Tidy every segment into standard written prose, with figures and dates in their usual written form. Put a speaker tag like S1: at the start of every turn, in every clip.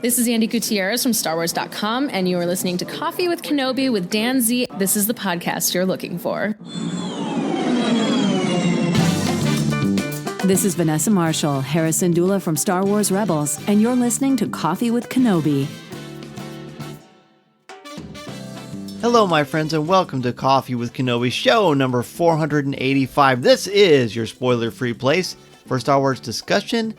S1: This is Andy Gutierrez from StarWars.com, and you are listening to Coffee with Kenobi with Dan Z. This is the podcast you're looking for.
S2: This is Vanessa Marshall, Harrison Dula from Star Wars Rebels, and you're listening to Coffee with Kenobi.
S3: Hello, my friends, and welcome to Coffee with Kenobi, show number 485. This is your spoiler-free place for Star Wars discussion,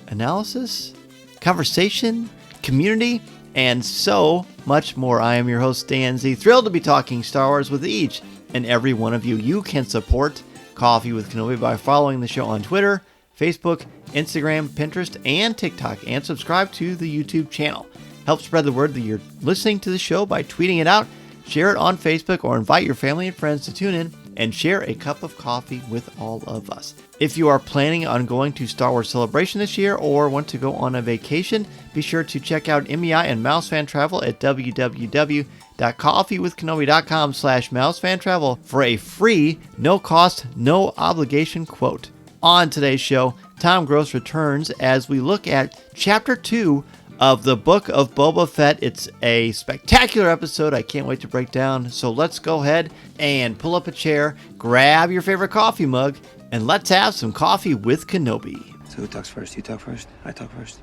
S3: analysis, conversation, community, and so much more. I am your host, Dan Z. Thrilled to be talking Star Wars with each and every one of you. You can support Coffee with Kenobi by following the show on Twitter, Facebook, Instagram, Pinterest, and TikTok, and subscribe to the YouTube channel. Help spread the word that you're listening to the show by tweeting it out, share it on Facebook, or invite your family and friends to tune in and share a cup of coffee with all of us. If you are planning on going to Star Wars Celebration this year or want to go on a vacation, be sure to check out MEI and Mousefan Travel at www.coffeewithkenobi.com/mousefantravel for a free, no cost, no obligation quote. On today's show, Tom Gross returns as we look at Chapter 2 of the Book of Boba Fett. It's a spectacular episode I can't wait to break down. So let's go ahead and pull up a chair, grab your favorite coffee mug, and let's have some coffee with Kenobi.
S4: So who talks first? You talk first? I talk first.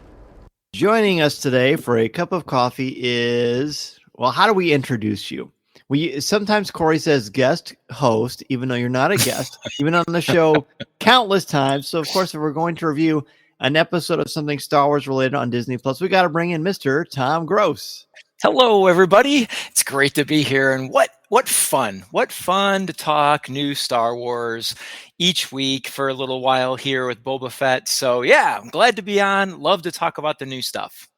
S3: Joining us today for a cup of coffee is, well, how do we introduce you? Sometimes Corey says guest host, even though you're not a guest. You've been on the show countless times. So, of course, if we're going to review an episode of something Star Wars related on Disney Plus, we got to bring in Mr. Tom Gross.
S5: Hello, everybody. It's great to be here. And what fun to talk new Star Wars each week for a little while here with Boba Fett. So yeah, I'm glad to be on. Love to talk about the new stuff.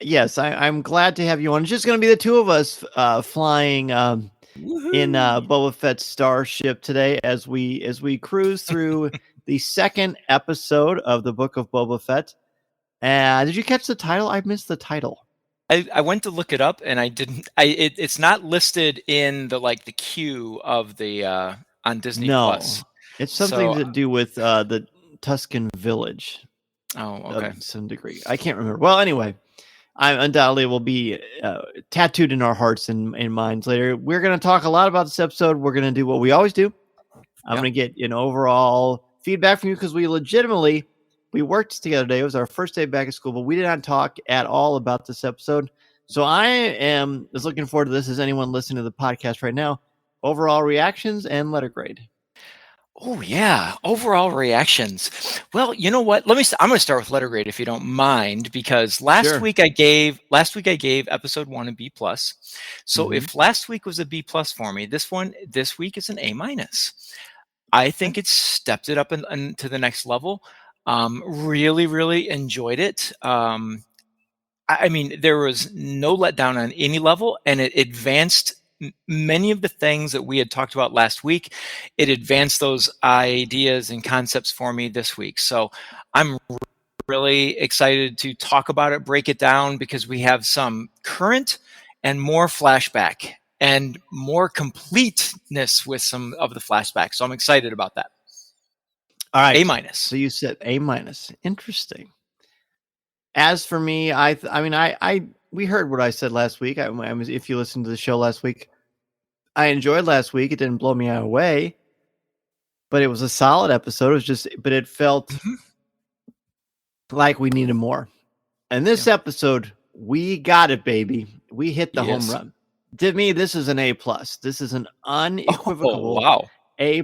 S3: Yes, I'm glad to have you on. It's just going to be the two of us flying in Boba Fett's starship today as we cruise through the second episode of the Book of Boba Fett. Did you catch the title? I missed the title.
S5: I went to look it up and I didn't. It's not listed in the queue of the on Disney Plus.
S3: It's something to do with the Tusken village.
S5: Oh, okay.
S3: To some degree, I can't remember. Well, anyway, I undoubtedly will be tattooed in our hearts and minds later. We're going to talk a lot about this episode. We're going to do what we always do. I'm going to get an overall feedback from you because we worked together today. It was our first day back at school, but we did not talk at all about this episode. So I am as looking forward to this as anyone listening to the podcast right now. Overall reactions and letter grade.
S5: Oh yeah, overall reactions. Well, you know what? I'm going to start with letter grade if you don't mind, because last week I gave episode 1 a B+. So if last week was a B+ for me, this week is an A-. I think it's stepped it up to the next level. Really, really enjoyed it. I mean, there was no letdown on any level, and it advanced many of the things that we had talked about last week. It advanced those ideas and concepts for me this week. So I'm really excited to talk about it, break it down, because we have some current and more flashback and more completeness with some of the flashbacks. So I'm excited about that.
S3: All right.
S5: A-.
S3: So you said A-. Interesting. As for me, we heard what I said last week. If you listened to the show last week, I enjoyed last week. It didn't blow me away, but it was a solid episode. But it felt like we needed more. And this episode, we got it, baby. We hit the home run. To me, this is an A+. This is an unequivocal A+.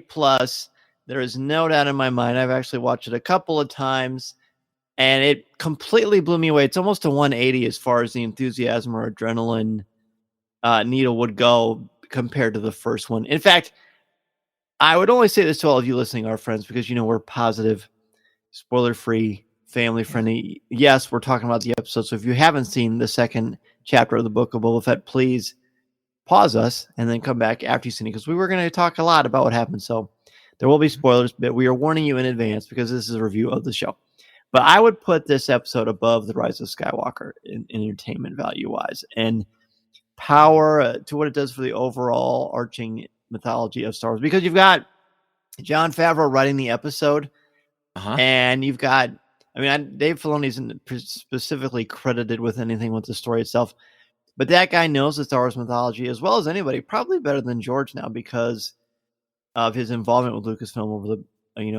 S3: There is no doubt in my mind. I've actually watched it a couple of times, and it completely blew me away. It's almost a 180 as far as the enthusiasm or adrenaline needle would go compared to the first one. In fact, I would only say this to all of you listening, our friends, because we're positive, spoiler-free, family-friendly. Yes, we're talking about the episode, so if you haven't seen the second chapter of the Book of Boba Fett, please pause us and then come back after you've seen it, because we were going to talk a lot about what happened. So there will be spoilers, but we are warning you in advance because this is a review of the show. But I would put this episode above The Rise of Skywalker in entertainment value-wise and power to what it does for the overall arching mythology of Star Wars. Because you've got Jon Favreau writing the episode, and you've got I mean, Dave Filoni isn't specifically credited with anything with the story itself, but that guy knows the Star Wars mythology as well as anybody, probably better than George now because of his involvement with Lucasfilm over the,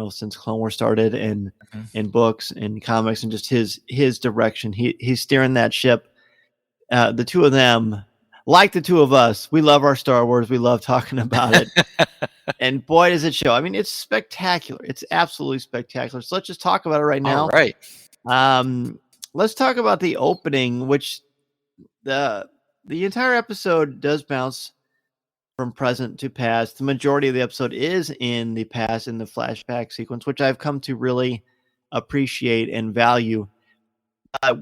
S3: since Clone Wars started and in books and comics and just his direction. He's steering that ship. The two of them, like the two of us, we love our Star Wars. We love talking about it. And boy, does it show. I mean, it's spectacular. It's absolutely spectacular. So let's just talk about it right now.
S5: All right.
S3: Let's talk about the opening, which the entire episode does bounce from present to past. The majority of the episode is in the past, in the flashback sequence, which I've come to really appreciate and value.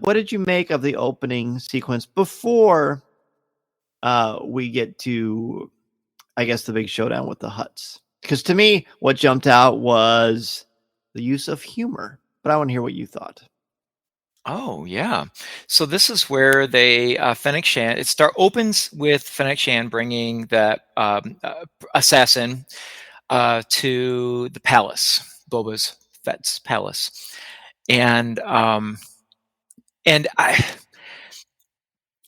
S3: What did you make of the opening sequence before we get to, I guess, the big showdown with the Hutts? Because to me, what jumped out was the use of humor. But I want to hear what you thought.
S5: Oh, yeah. So this is where they, Fennec Shand, opens with Fennec Shand bringing that assassin to the palace, Boba Fett's palace. And I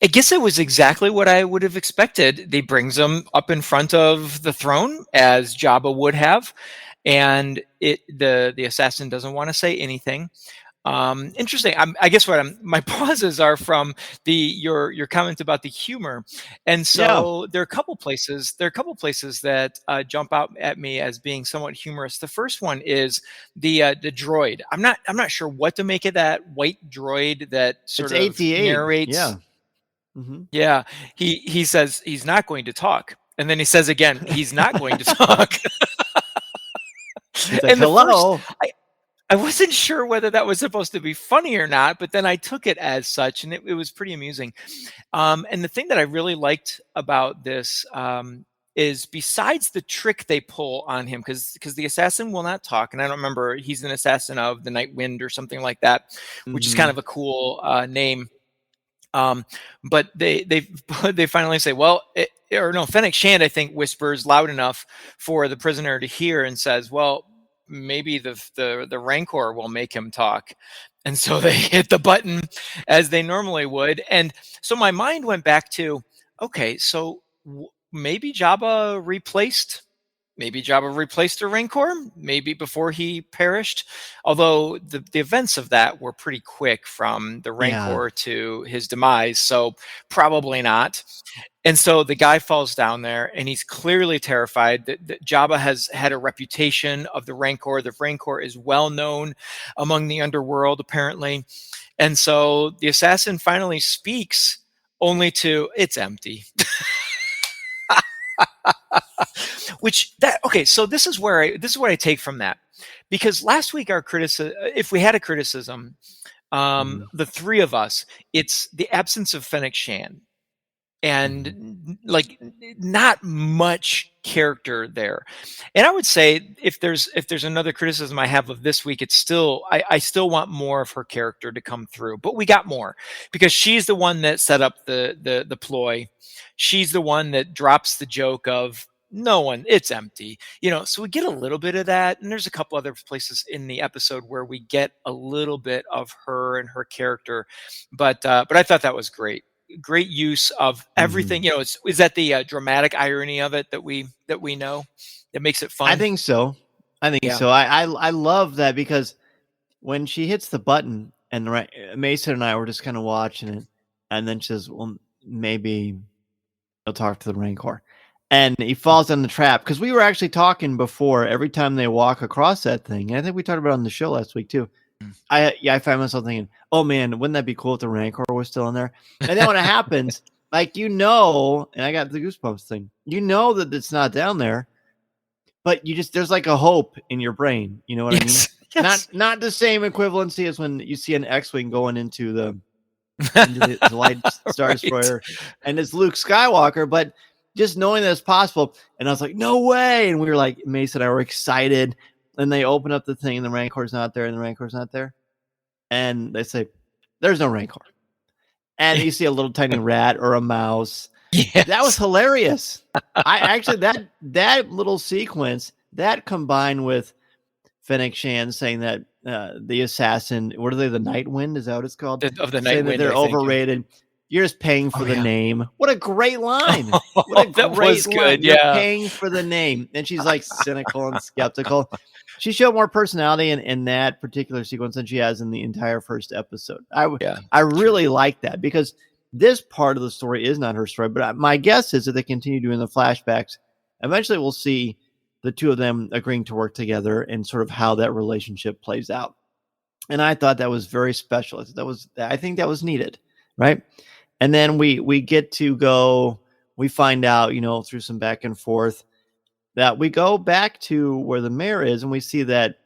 S5: guess it was exactly what I would have expected. They brings him up in front of the throne as Jabba would have. And the assassin doesn't want to say anything. Interesting. I guess my pauses are from your comment about the humor, and so there are a couple places that jump out at me as being somewhat humorous. The first one is the droid. I'm not sure what to make of that white droid that sort of
S3: AT-8.
S5: narrates.
S3: Yeah, mm-hmm.
S5: Yeah. He says he's not going to talk, and then he says again he's not going to talk.
S3: He's like, hello.
S5: I wasn't sure whether that was supposed to be funny or not, but then I took it as such, and it was pretty amusing. And the thing that I really liked about this is besides the trick they pull on him, because the assassin will not talk, and I don't remember, he's an assassin of the Night Wind or something like that, which is kind of a cool name. But they finally say, well, Fennec Shand, I think, whispers loud enough for the prisoner to hear and says, well, maybe the Rancor will make him talk. And so they hit the button as they normally would. And so my mind went back to, okay, so maybe Jabba replaced a Rancor, maybe before he perished. Although the events of that were pretty quick from the Rancor to his demise, so probably not. And so the guy falls down there, and he's clearly terrified. That Jabba has had a reputation of the Rancor. The Rancor is well known among the underworld, apparently. And so the assassin finally speaks, only to, it's empty. So this is what I take from that, because last week our criticism, if we had a criticism, the three of us, it's the absence of Fennec Shand, and like not much character there. And I would say if there's another criticism I have of this week, it's still I still want more of her character to come through, but we got more because she's the one that set up the ploy. She's the one that drops the joke of no one, it's empty, so we get a little bit of that. And there's a couple other places in the episode where we get a little bit of her and her character, but I thought that was great use of everything. Is that the dramatic irony of it that we know that makes it fun?
S3: I think so. I love that, because when she hits the button and Mason and I were just kind of watching it, and then she says, well, maybe he'll talk to the Rancor. And he falls in the trap, because we were actually talking before, every time they walk across that thing, and I think we talked about it on the show last week too. I find myself thinking, oh man, wouldn't that be cool if the Rancor was still in there? And then when it happens, and I got the goosebumps thing, that it's not down there, but there's like a hope in your brain. You know what I mean? Yes. Not the same equivalency as when you see an X-Wing going into the light Star Destroyer, and it's Luke Skywalker, but just knowing that it's possible. And I was like, no way. And we were like, Mason and I were excited. And they open up the thing, and the Rancor's not there, and they say, there's no Rancor. And you see a little tiny rat or a mouse. Yes. That was hilarious. I actually, that little sequence, that combined with Fennec Shand saying that the assassin. What are they? The Night Wind? Is that what it's called?
S5: Of the Night
S3: Saying
S5: Wind,
S3: that they're
S5: I think,
S3: overrated. You're just paying for the name. What a great line! What a
S5: that
S3: great
S5: was
S3: line!
S5: good.
S3: You're
S5: Yeah.
S3: paying for the name, and she's like cynical and skeptical. She showed more personality in that particular sequence than she has in the entire first episode. I really like that, because this part of the story is not her story, but my guess is that they continue doing the flashbacks. Eventually, we'll see the two of them agreeing to work together and sort of how that relationship plays out. And I thought that was very special. I think that was needed, right? And then we get to go. We find out, through some back and forth, that we go back to where the mayor is, and we see that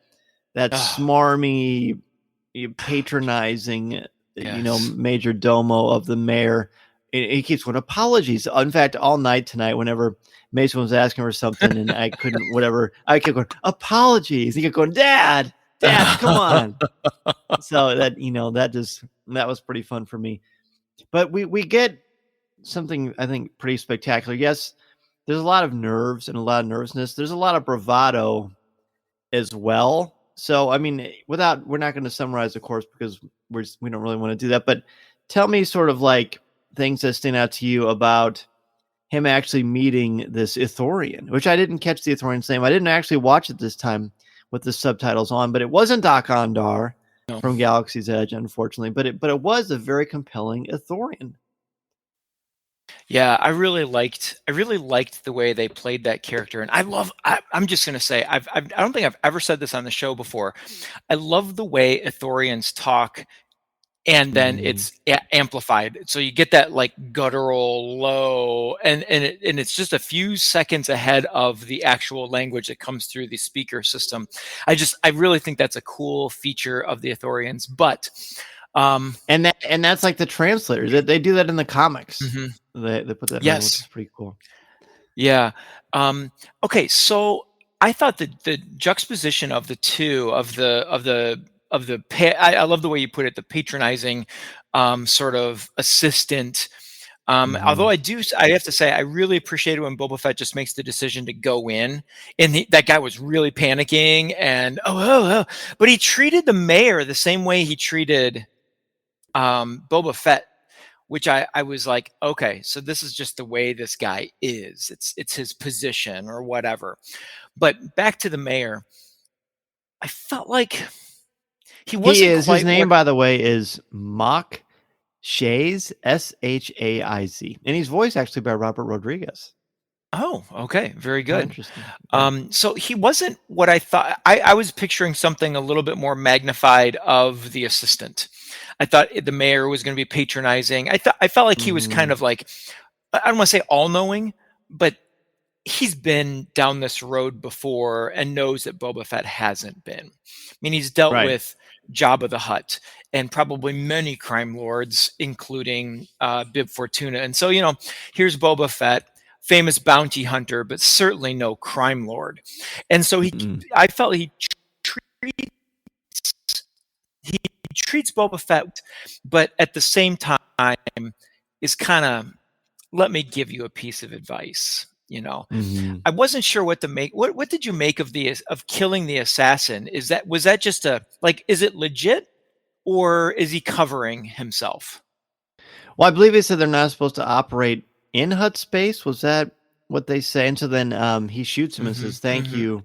S3: smarmy, patronizing, major domo of the mayor. He keeps going, apologies. In fact, all night tonight, whenever Mason was asking for something and I couldn't, whatever, I kept going, apologies. He kept going, Dad, come on. So that, that was pretty fun for me. But we get something, I think, pretty spectacular. Yes, there's a lot of nerves and a lot of nervousness. There's a lot of bravado as well. So, I mean, we're not going to summarize, of course, because we don't really want to do that. But tell me sort of like things that stand out to you about him actually meeting this Ithorian, which I didn't catch the Ithorian's name. I didn't actually watch it this time with the subtitles on, but it wasn't Dak-Ondar from Galaxy's Edge, unfortunately. But it was a very compelling Ithorian.
S5: Yeah, I really liked the way they played that character, and I'm just gonna say, I don't think I've ever said this on the show before. I love the way Ithorians talk, and then it's amplified, so you get that like guttural low, and it's just a few seconds ahead of the actual language that comes through the speaker system. I really think that's a cool feature of the Ithorians, but.
S3: And that's like the translators. They do that in the comics.
S5: Mm-hmm.
S3: They put that in, which is pretty cool.
S5: Yeah. Okay. So I thought the juxtaposition of the two I love the way you put it, the patronizing sort of assistant. Although I have to say, I really appreciated when Boba Fett just makes the decision to go in, and that guy was really panicking and but he treated the mayor the same way he treated Boba Fett, which I was like, okay, so this is just the way this guy is. It's his position or whatever. But back to the mayor, I felt like he wasn't.
S3: His name, by the way, is Mock Shaiz, Shaiz, and he's voiced actually by Robert Rodriguez.
S5: Oh, okay. Very good.
S3: Interesting.
S5: So he wasn't what I thought. I was picturing something a little bit more magnified of the assistant. I thought the mayor was going to be patronizing. I felt like he was kind of like, I don't want to say all-knowing, but he's been down this road before and knows that Boba Fett hasn't been. I mean, he's dealt with Jabba the Hutt and probably many crime lords, including Bib Fortuna. And so, here's Boba Fett, famous bounty hunter, but certainly no crime lord. And so I felt he treats Boba Fett, but at the same time is kind of, let me give you a piece of advice. I wasn't sure what to make. What did you make of killing the assassin? Was that just is it legit, or is he covering himself?
S3: Well, I believe they said they're not supposed to operate in Hutt space. Was that what they say? And so then he shoots him and says, "Thank you."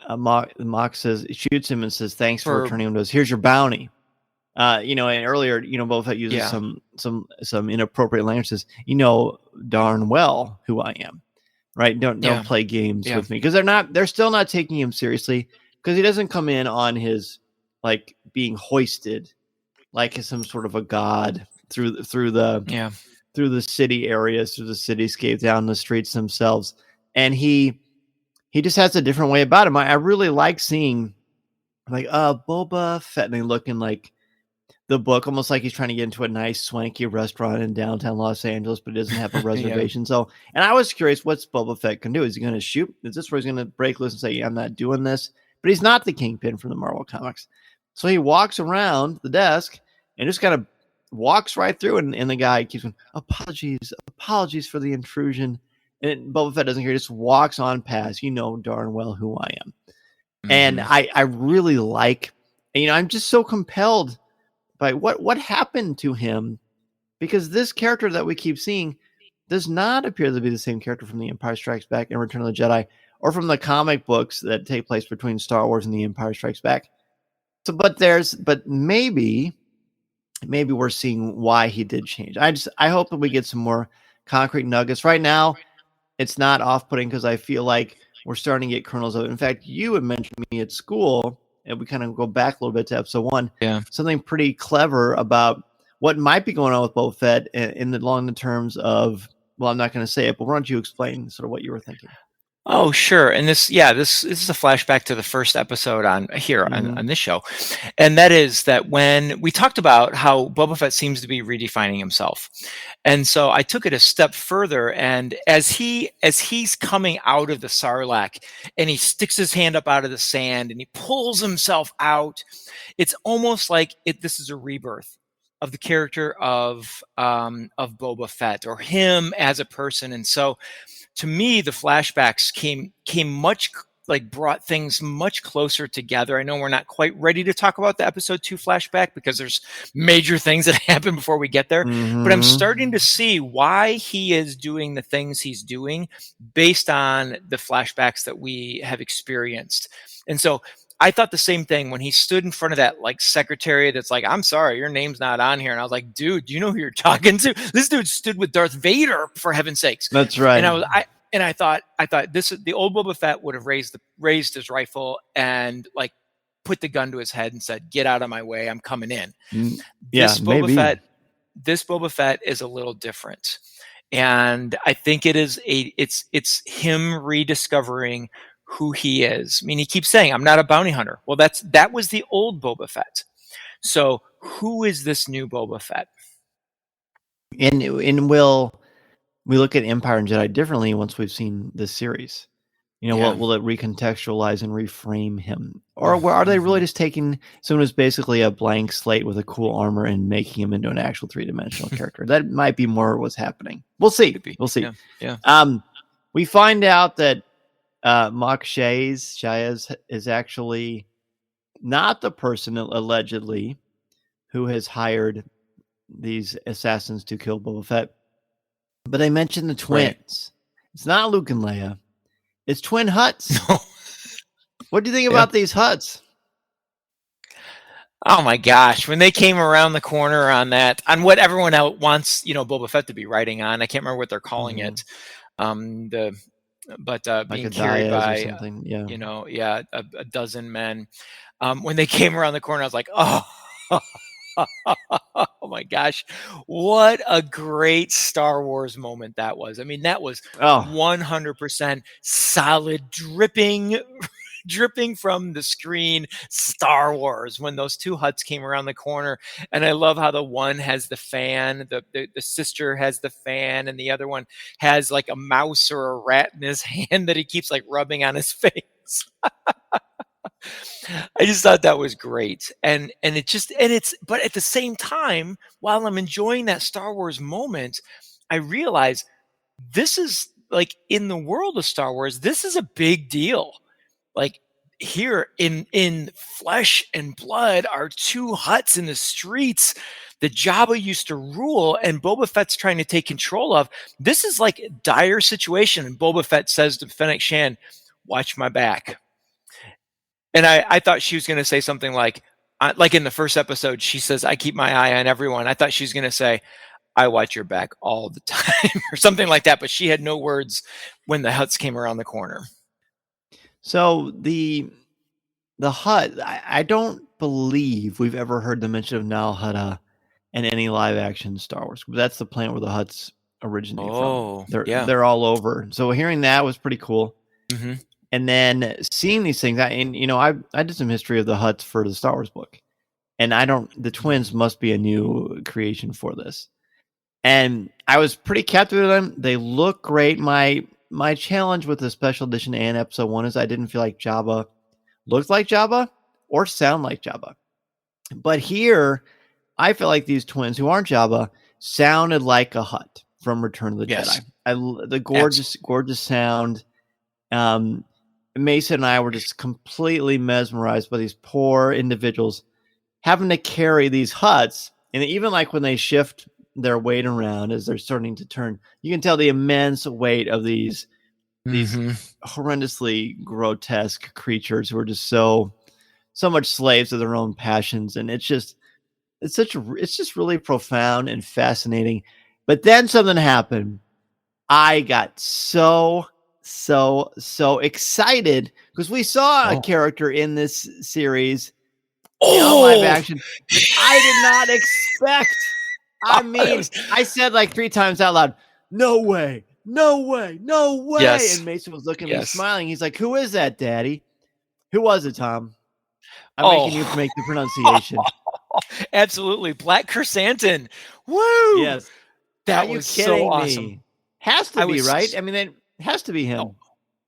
S3: Mock shoots him and says, "Thanks for returning him to us. Here's your bounty." And earlier, Boba Fett uses some inappropriate language. Says, darn well who I am, right? Don't play games with me, because they're still not taking him seriously, because he doesn't come in on his being hoisted like some sort of a god through the city areas, through the cityscape, down the streets themselves, and he just has a different way about him. I really like seeing Boba Fett, and looking like the book, almost like he's trying to get into a nice swanky restaurant in downtown Los Angeles, but he doesn't have a reservation. So, and I was curious, what's Boba Fett can do? Is he going to shoot? Is this where he's going to break loose and say, I'm not doing this? But he's not the Kingpin from the Marvel comics. So he walks around the desk and just kind of walks right through, and the guy keeps going, apologies for the intrusion. And Boba Fett doesn't hear, just walks on past, darn well who I am. And I really like And, I'm just so compelled by what happened to him, because this character that we keep seeing does not appear to be the same character from The Empire Strikes Back and Return of the Jedi, or from the comic books that take place between Star Wars and The Empire Strikes Back. So, but maybe we're seeing why he did change. I hope that we get some more concrete nuggets. Right now, it's not off-putting because I feel like we're starting to get kernels of it. In fact, you had mentioned to me at school, and we kind of go back a little bit to episode 1.
S5: Yeah.
S3: Something pretty clever about what might be going on with Boba Fett along the terms of, well, I'm not going to say it, but why don't you explain sort of what you were thinking?
S5: Oh, sure. And this is a flashback to the first episode on this show. And that is that when we talked about how Boba Fett seems to be redefining himself. And so I took it a step further, and as he's coming out of the Sarlacc and he sticks his hand up out of the sand and he pulls himself out, it's almost like this is a rebirth of the character of Boba Fett, or him as a person. And so to me, the flashbacks came much brought things much closer together. I know we're not quite ready to talk about the episode 2 flashback because there's major things that happen before we get there, but I'm starting to see why he is doing the things he's doing based on the flashbacks that we have experienced. And so I thought the same thing when he stood in front of that secretary that's like, "I'm sorry, your name's not on here." And I was like, "Dude, do you know who you're talking to? This dude stood with Darth Vader, for heaven's sakes."
S3: That's right.
S5: And I thought the old Boba Fett would have raised his rifle and put the gun to his head and said, "Get out of my way, I'm coming in." This Boba Fett is a little different, and I think it's him rediscovering who he is. I mean, he keeps saying, "I'm not a bounty hunter." Well, that was the old Boba Fett. So who is this new Boba Fett?
S3: And will we look at Empire and Jedi differently once we've seen this series? Will it recontextualize and reframe him? Or are they really just taking someone who's basically a blank slate with a cool armor and making him into an actual 3-dimensional character? That might be more what's happening. We'll see. We'll see.
S5: Yeah.
S3: We find out that Mok Shaiz is actually not the person allegedly who has hired these assassins to kill Boba Fett. But I mentioned the twins. Right. It's not Luke and Leia. It's twin Hutts. No. What do you think about these Hutts?
S5: Oh my gosh! When they came around the corner on what everyone else wants, Boba Fett to be riding on. I can't remember what they're calling it. Being carried by a dozen men. When they came around the corner, I was like, oh. Oh my gosh, what a great Star Wars moment that was. I mean, that was 100% solid, dripping from the screen Star Wars when those two Hutts came around the corner. And I love how the one has the fan, the sister has the fan, and the other one has like a mouse or a rat in his hand that he keeps rubbing on his face. I just thought that was great. But at the same time, while I'm enjoying that Star Wars moment, I realize this is in the world of Star Wars, this is a big deal. Here in flesh and blood are two Hutts in the streets that Jabba used to rule and Boba Fett's trying to take control of. This is a dire situation. And Boba Fett says to Fennec Shand, "Watch my back." And I thought she was going to say something like in the first episode, she says, "I keep my eye on everyone." I thought she was going to say, "I watch your back all the time," or something like that. But she had no words when the Hutts came around the corner.
S3: So the Hutt, I don't believe we've ever heard the mention of Nal Hutta in any live action Star Wars. That's the planet where the Hutts originate from. They're all over. So hearing that was pretty cool. Mm-hmm. And then seeing these things, I did some history of the Hutts for the Star Wars book, and the twins must be a new creation for this. And I was pretty captivated with them. They look great. My challenge with the special edition and episode 1 is I didn't feel like Jabba looked like Jabba or sound like Jabba. But here, I feel like these twins who aren't Jabba sounded like a Hutt from Return of the Jedi. The gorgeous sound. Mason and I were just completely mesmerized by these poor individuals having to carry these huts. And even like when they shift their weight around as they're starting to turn, you can tell the immense weight of these horrendously grotesque creatures who are just so much slaves of their own passions. And it's just really profound and fascinating. But then something happened. I got so excited because we saw a character in this series in live action that I did not expect. I mean, I said like 3 times out loud, no way. Yes. And Mason was looking at me smiling. He's like, who is that, Daddy? Who was it, Tom? I'm making you make the pronunciation.
S5: Absolutely. Black Chrysanthemum. Woo!
S3: Yes.
S5: That was so awesome.
S3: Has to be, right? I mean, it has to be him.
S5: No.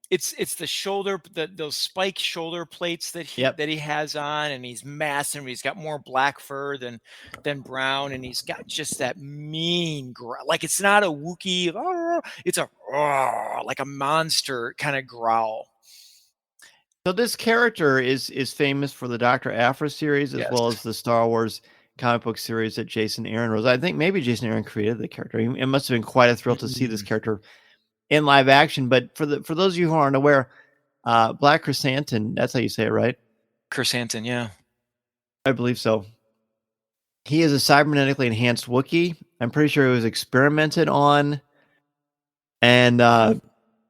S5: It's the shoulder, those spike shoulder plates that he has on, and he's massive. He's got more black fur than brown, and he's got just that mean growl. Like it's not a Wookiee, it's a like a monster kind of growl.
S3: So this character is famous for the Dr. Aphra series as well as the Star Wars comic book series that Jason Aaron wrote. I think maybe Jason Aaron created the character. It must have been quite a thrill to see this character in live action. But for those of you who aren't aware, Black Chrysanthemum, that's how you say it, right?
S5: Chrysanthemum, yeah.
S3: I believe so. He is a cybernetically enhanced Wookiee. I'm pretty sure it was experimented on. And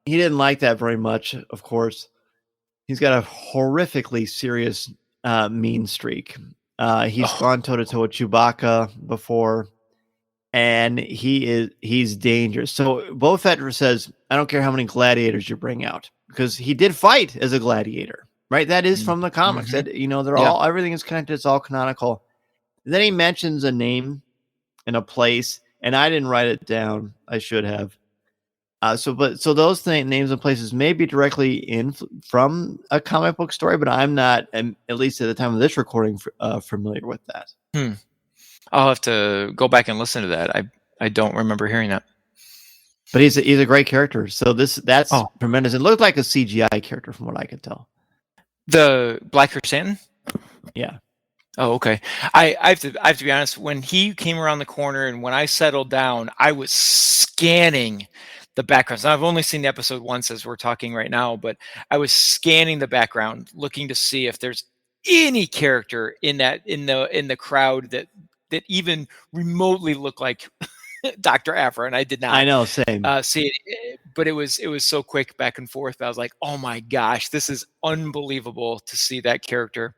S3: he didn't like that very much, of course. He's got a horrifically serious mean streak. He's gone toe-to-toe with Chewbacca before. And he's dangerous. So Boba Fett says, I don't care how many gladiators you bring out, because he did fight as a gladiator, right? That is from the comics. That, they're all, everything is connected. It's all canonical. And then he mentions a name and a place, and I didn't write it down. I should have. So those names and places may be directly from a comic book story, but I'm not, at least at the time of this recording, familiar with that.
S5: I'll have to go back and listen to that. I don't remember hearing that.
S3: But he's a great character. So that's tremendous. It looked like a CGI character from what I could tell.
S5: The Black Chrysanthemum?
S3: Yeah.
S5: Oh, okay. I have to be honest. When he came around the corner and when I settled down, I was scanning the backgrounds. I've only seen the episode once as we're talking right now, but I was scanning the background, looking to see if there's any character in the crowd that even remotely looked like Dr. Aphra, and I did not.
S3: I know, same.
S5: See it, but it was so quick back and forth. I was like, oh my gosh, this is unbelievable to see that character.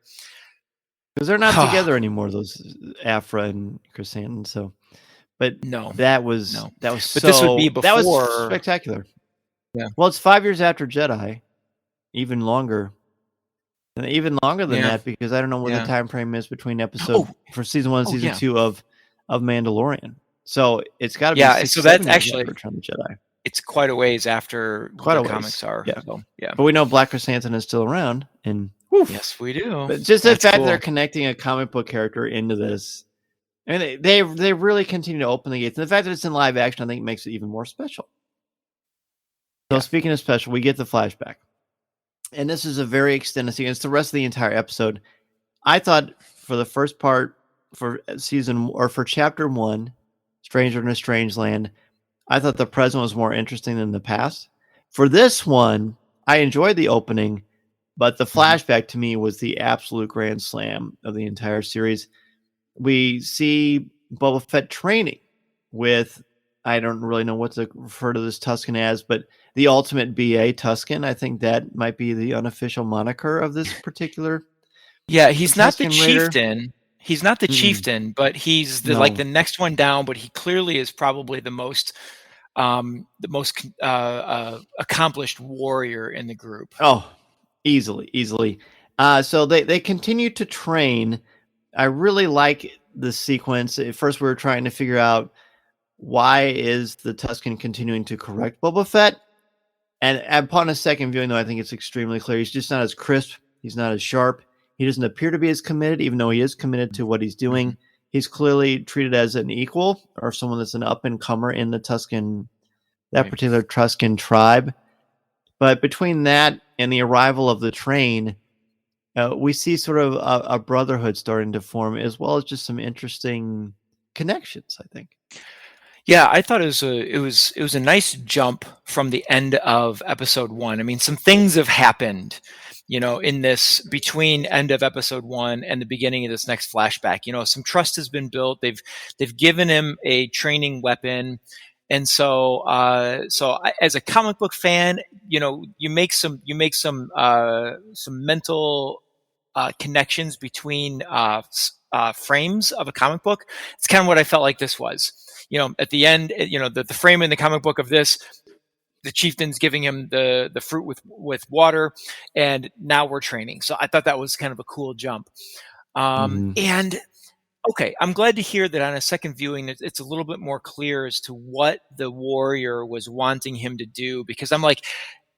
S3: Because they're not together anymore, those Aphra and Chrysanthemum. So, but
S5: no,
S3: that was
S5: but this would be before.
S3: That was spectacular.
S5: Yeah.
S3: Well, it's 5 years after Jedi, even longer. And even longer than that, because I don't know what the time frame is between for season 1 and season 2 of Mandalorian. So it's got to be
S5: so that's actually
S3: Return of the Jedi.
S5: It's quite a ways after the comics are.
S3: Yeah.
S5: So, yeah.
S3: But we know Black Chrysanthemum is still around, and
S5: yes, we do.
S3: But just the fact that they're connecting a comic book character into this, and they really continue to open the gates. And the fact that it's in live action, I think, makes it even more special. So speaking of special, we get the flashback. And this is a very extended scene. It's the rest of the entire episode. I thought for the first part, for chapter 1, Stranger in a Strange Land, I thought the present was more interesting than the past. For this one, I enjoyed the opening, but the flashback to me was the absolute grand slam of the entire series. We see Boba Fett training with, I don't really know what to refer to this Tusken as, but the ultimate BA Tusken. I think that might be the unofficial moniker of this particular.
S5: Yeah, he's not the
S3: Tusken Raider.
S5: chieftain. He's not the chieftain, but he's the next one down. But he clearly is probably the most accomplished warrior in the group.
S3: Oh, easily. So they continue to train. I really like the sequence. At first, we were trying to figure out why is the Tusken continuing to correct Boba Fett. And upon a second viewing, though, I think it's extremely clear. He's just not as crisp. He's not as sharp. He doesn't appear to be as committed, even though he is committed to what he's doing. He's clearly treated as an equal or someone that's an up-and-comer in the Tusken, particular Tusken tribe. But between that and the arrival of the train, we see sort of a brotherhood starting to form, as well as just some interesting connections, I think.
S5: Yeah, I thought it was a nice jump from the end of episode 1. I mean, some things have happened, in this between end of episode 1 and the beginning of this next flashback. Some trust has been built. They've given him a training weapon. And so as a comic book fan, you make some mental connections between frames of a comic book. It's kind of what I felt like this was. At the end, the frame in the comic book of this, the chieftain's giving him the fruit with water, and now we're training. So I thought that was kind of a cool jump. And okay, I'm glad to hear that on a second viewing, it's a little bit more clear as to what the warrior was wanting him to do, because I'm like,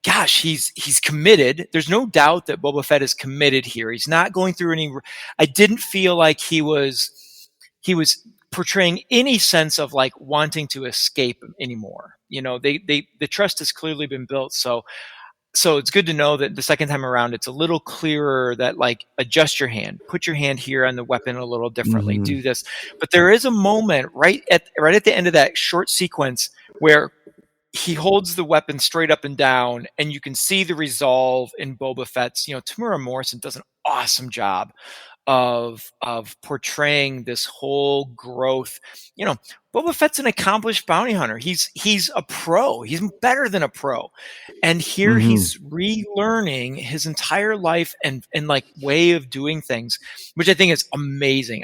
S5: gosh, he's committed. There's no doubt that Boba Fett is committed here. He's not going through any. I didn't feel like he was portraying any sense of like wanting to escape anymore. The trust has clearly been built. So it's good to know that the second time around, it's a little clearer that like, adjust your hand, put your hand here on the weapon a little differently, do this. But there is a moment right at the end of that short sequence where he holds the weapon straight up and down, and you can see the resolve in Boba Fett's. Tamura Morrison does an awesome job of portraying this whole growth. Boba Fett's an accomplished bounty hunter. He's a pro. He's better than a pro. And here he's relearning his entire life and like way of doing things, which I think is amazing.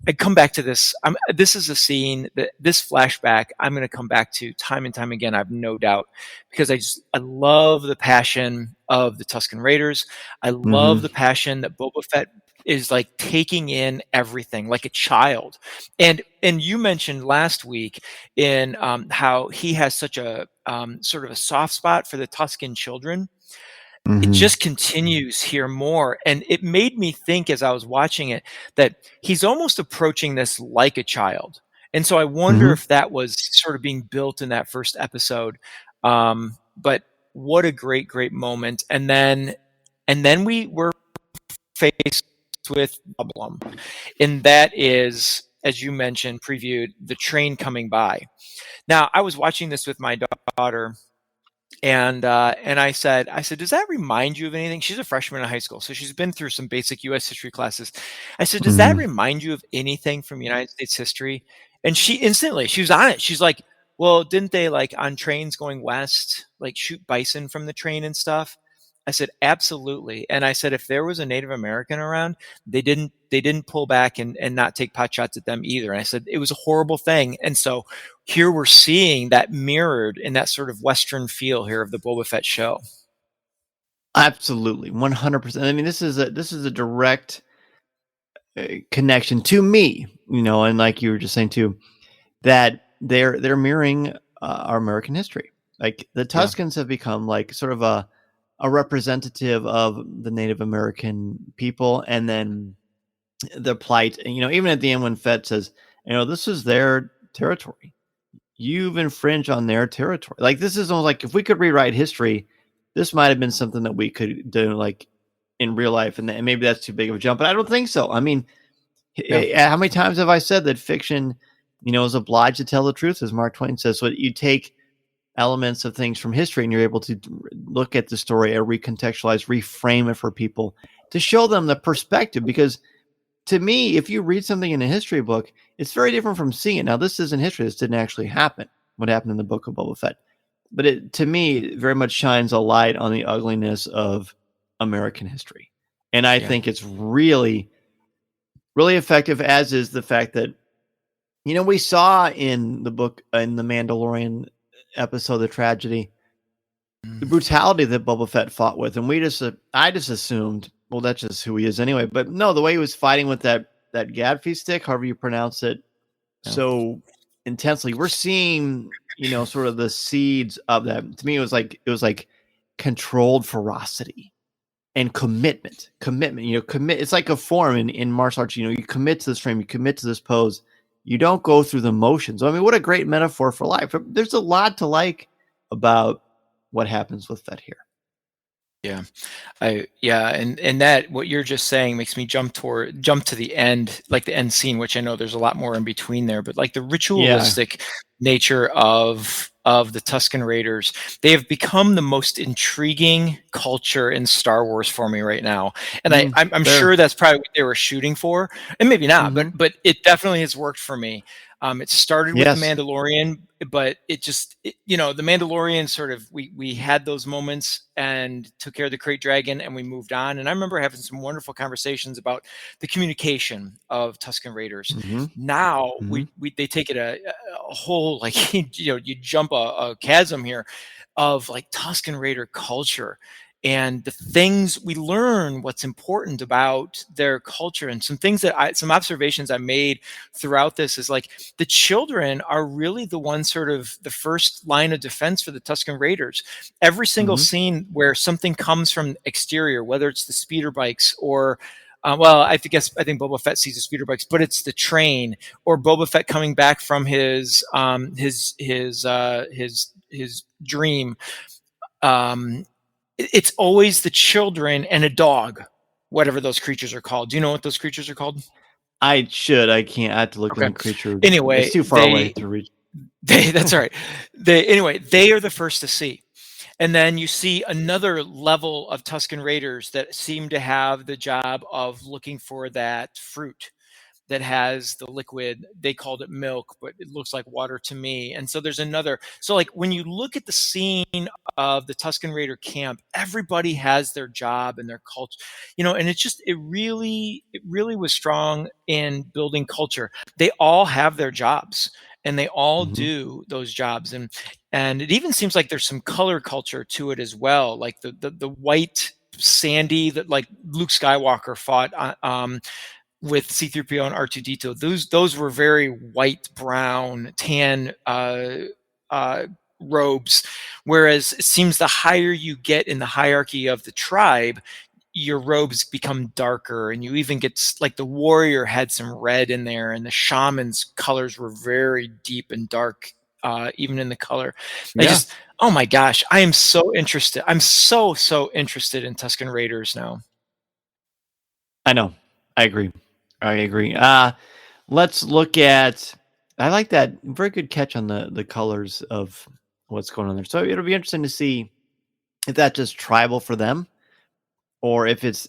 S5: I come back to this. This is a scene that this flashback I'm going to come back to time and time again. I have no doubt, because I love the passion of the Tusken Raiders. I love the passion that Boba Fett is like taking in everything like a child. And you mentioned last week in how he has such a sort of a soft spot for the Tusken children. It just continues here more. And it made me think, as I was watching it, that he's almost approaching this like a child. And so I wonder if that was sort of being built in that first episode. But what a great, great moment. And then we were faced with a problem. And that is, as you mentioned, previewed, the train coming by. Now, I was watching this with my daughter, and I said, does that remind you of anything? She's a freshman in high school, so she's been through some basic U.S. history classes. I said, does that remind you of anything from United States history? And she was on it. She's like, well, didn't they like on trains going west, like shoot bison from the train and stuff? I said, absolutely. And I said, if there was a Native American around, they didn't pull back and not take pot shots at them either. And I said, it was a horrible thing. And so here we're seeing that mirrored in that sort of Western feel here of the Boba Fett show.
S3: Absolutely. 100%. I mean, this is a direct connection to me, and like you were just saying too, that they're mirroring our American history. Like the Tuskens have become like sort of a representative of the Native American people, and then the plight. And, even at the end when Fett says, this is their territory, you've infringed on their territory. Like this is almost like if we could rewrite history, this might have been something that we could do like in real life, and maybe that's too big of a jump, but I don't think so. I mean, how many times have I said that fiction, is obliged to tell the truth, as Mark Twain says? So you take elements of things from history and you're able to look at the story and recontextualize, reframe it for people to show them the perspective. Because to me, if you read something in a history book, it's very different from seeing it. Now, this isn't history. This didn't actually happen, what happened in the book of Boba Fett. But it, to me, it very much shines a light on the ugliness of American history. And I think it's really, really effective, as is the fact that, we saw in the book, in the Mandalorian episode, The Tragedy, the brutality that Boba Fett fought with. And I just assumed, well, that's just who he is anyway. But no, the way he was fighting with that Gadfi stick, however you pronounce it, so intensely. We're seeing, sort of the seeds of that. To me, it was like controlled ferocity and commitment. Commit. It's like a form in martial arts. You commit to this frame, you commit to this pose. You don't go through the motions. I mean, what a great metaphor for life. There's a lot to like about what happens with Fett here.
S5: Yeah, and that what you're just saying makes me jump to the end, like the end scene, which I know there's a lot more in between there, but like the ritualistic nature of the Tusken Raiders, they have become the most intriguing culture in Star Wars for me right now, and I'm sure that's probably what they were shooting for, and maybe not, but it definitely has worked for me. It started with The Mandalorian, but the Mandalorian sort of, we had those moments and took care of the Krayt Dragon and we moved on. And I remember having some wonderful conversations about the communication of Tusken Raiders. Now they take it a whole, like, you jump a chasm here of like Tusken Raider culture. And the things we learn, what's important about their culture, and some observations I made throughout this is like the children are really the ones sort of the first line of defense for the Tusken Raiders. Every single scene where something comes from exterior, whether it's the speeder bikes or I think Boba Fett sees the speeder bikes, but it's the train, or Boba Fett coming back from his dream. It's always the children and a dog, whatever those creatures are called. Do you know what those creatures are called?
S3: I can't. I have to look in the creature.
S5: Anyway,
S3: it's too far away to reach.
S5: That's all right. They are the first to see. And then you see another level of Tusken Raiders that seem to have the job of looking for that fruit that has the liquid. They called it milk, but it looks like water to me. And so there's another. So like when you look at the scene of the Tusken Raider camp, everybody has their job and their culture, and it really was strong in building culture. They all have their jobs and they all do those jobs. And it even seems like there's some color culture to it as well. Like the white sandy that like Luke Skywalker fought with C-3PO and R2-D2, those were very white, brown, tan robes. Whereas it seems the higher you get in the hierarchy of the tribe, your robes become darker, and you even get like the warrior had some red in there, and the shaman's colors were very deep and dark, even in the color. Oh my gosh, I am so interested. I'm so interested in Tusken Raiders now.
S3: I know. I agree. Let's look at. I like that. Very good catch on the colors of what's going on there. So it'll be interesting to see if that's just tribal for them, or if it's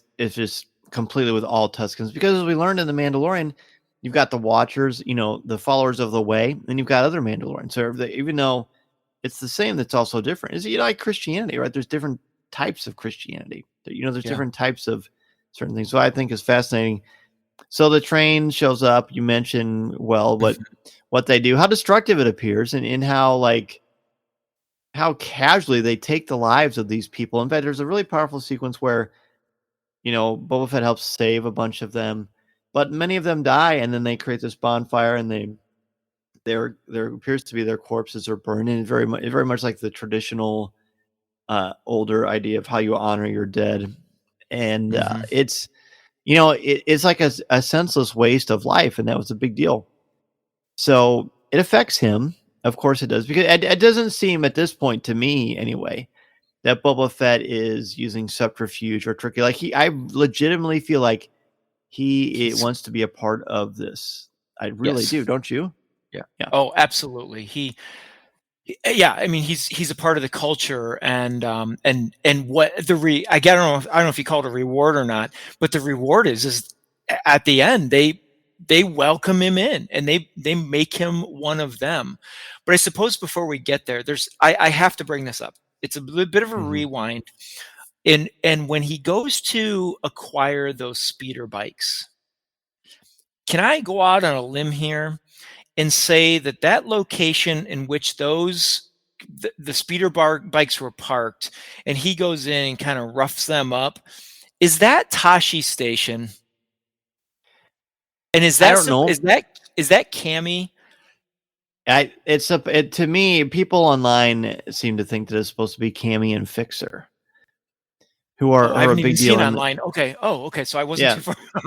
S3: completely with all Tuskens. Because as we learned in The Mandalorian, you've got the Watchers, the followers of the Way, and you've got other Mandalorians. So even though it's the same, that's also different. Is like Christianity, right? There's different types of Christianity. There's different types of certain things. So I think is fascinating. So the train shows up. You mentioned what they do, how destructive it appears, and how casually they take the lives of these people. In fact, there's a really powerful sequence where Boba Fett helps save a bunch of them, but many of them die, and then they create this bonfire, and there appears to be their corpses are burned, and very much like the traditional older idea of how you honor your dead, and it's. It's like a senseless waste of life, and that was a big deal. So it affects him. Of course it does, because it doesn't seem at this point, to me anyway, that Boba Fett is using subterfuge or tricky. I legitimately feel like he wants to be a part of this. I really do, don't you?
S5: Yeah. Oh, absolutely. I mean, he's a part of the culture, and what I don't know if you call it a reward or not, but the reward is at the end they welcome him in, and they make him one of them. But I suppose before we get there, I have to bring this up. It's a bit of a rewind, and when he goes to acquire those speeder bikes, can I go out on a limb here and say that location in which the speeder bikes were parked, and he goes in and kind of roughs them up, is that Tashi Station? And is that, I don't know. Is that Cammy?
S3: To me, people online seem to think that it's supposed to be Cammy and Fixer, who are
S5: I haven't
S3: a big
S5: even
S3: deal
S5: seen online. Okay. Oh, okay. So I wasn't too far off.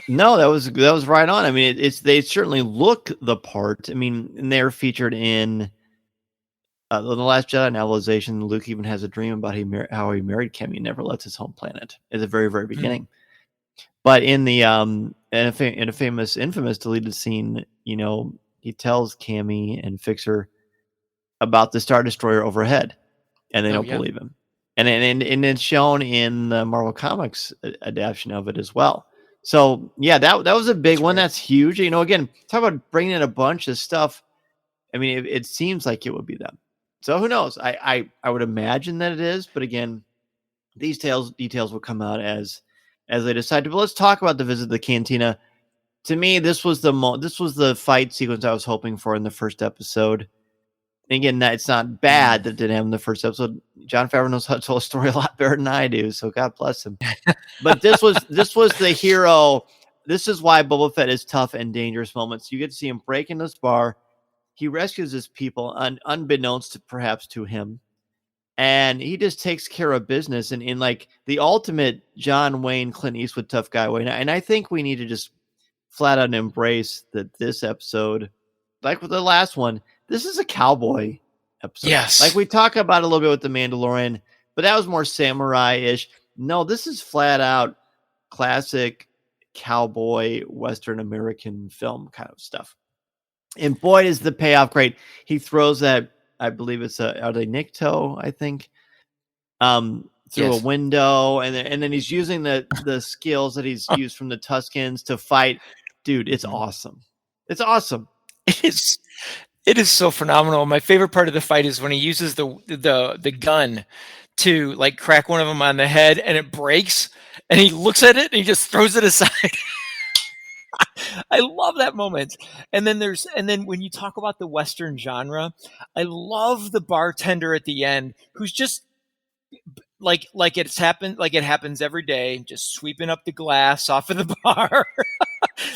S3: No, that was right on. I mean, they certainly look the part. I mean, and they're featured in The Last Jedi novelization, Luke even has a dream about how he married Cammy and never left his home planet at the very, very beginning. But in the in a infamous deleted scene, he tells Cammy and Fixer about the Star Destroyer overhead, and they don't believe him. And it's shown in the Marvel Comics adaptation of it as well. So yeah, that was a big one. Right. That's huge. Again, talk about bringing in a bunch of stuff. I mean, it seems like it would be them. So who knows? I would imagine that it is, but again, these details will come out as they decide to. But let's talk about the visit to the cantina. To me, this was the fight sequence I was hoping for in the first episode. And again, it's not bad that it didn't have in the first episode. Jon Favreau knows how to tell a story a lot better than I do, so God bless him. But this was the hero. This is why Boba Fett is tough and dangerous moments. You get to see him break into this bar. He rescues his people, unbeknownst perhaps to him. And he just takes care of business in like the ultimate John Wayne, Clint Eastwood tough guy way. And I think we need to just flat out embrace that this episode, like with the last one, this is a cowboy episode.
S5: Yes.
S3: Like we talk about a little bit with The Mandalorian, but that was more samurai-ish. No, this is flat out classic cowboy Western American film kind of stuff. And boy, is the payoff great. He throws that, I believe it's are they Nikto, I think, through a window, and then he's using the skills that he's used from the Tuskens to fight. Dude, it's awesome. It's awesome.
S5: It is so phenomenal. My favorite part of the fight is when he uses the gun to like crack one of them on the head, and it breaks, and he looks at it and he just throws it aside. I love that moment. And then when you talk about the Western genre, I love the bartender at the end who's just like it happens every day, just sweeping up the glass off of the bar.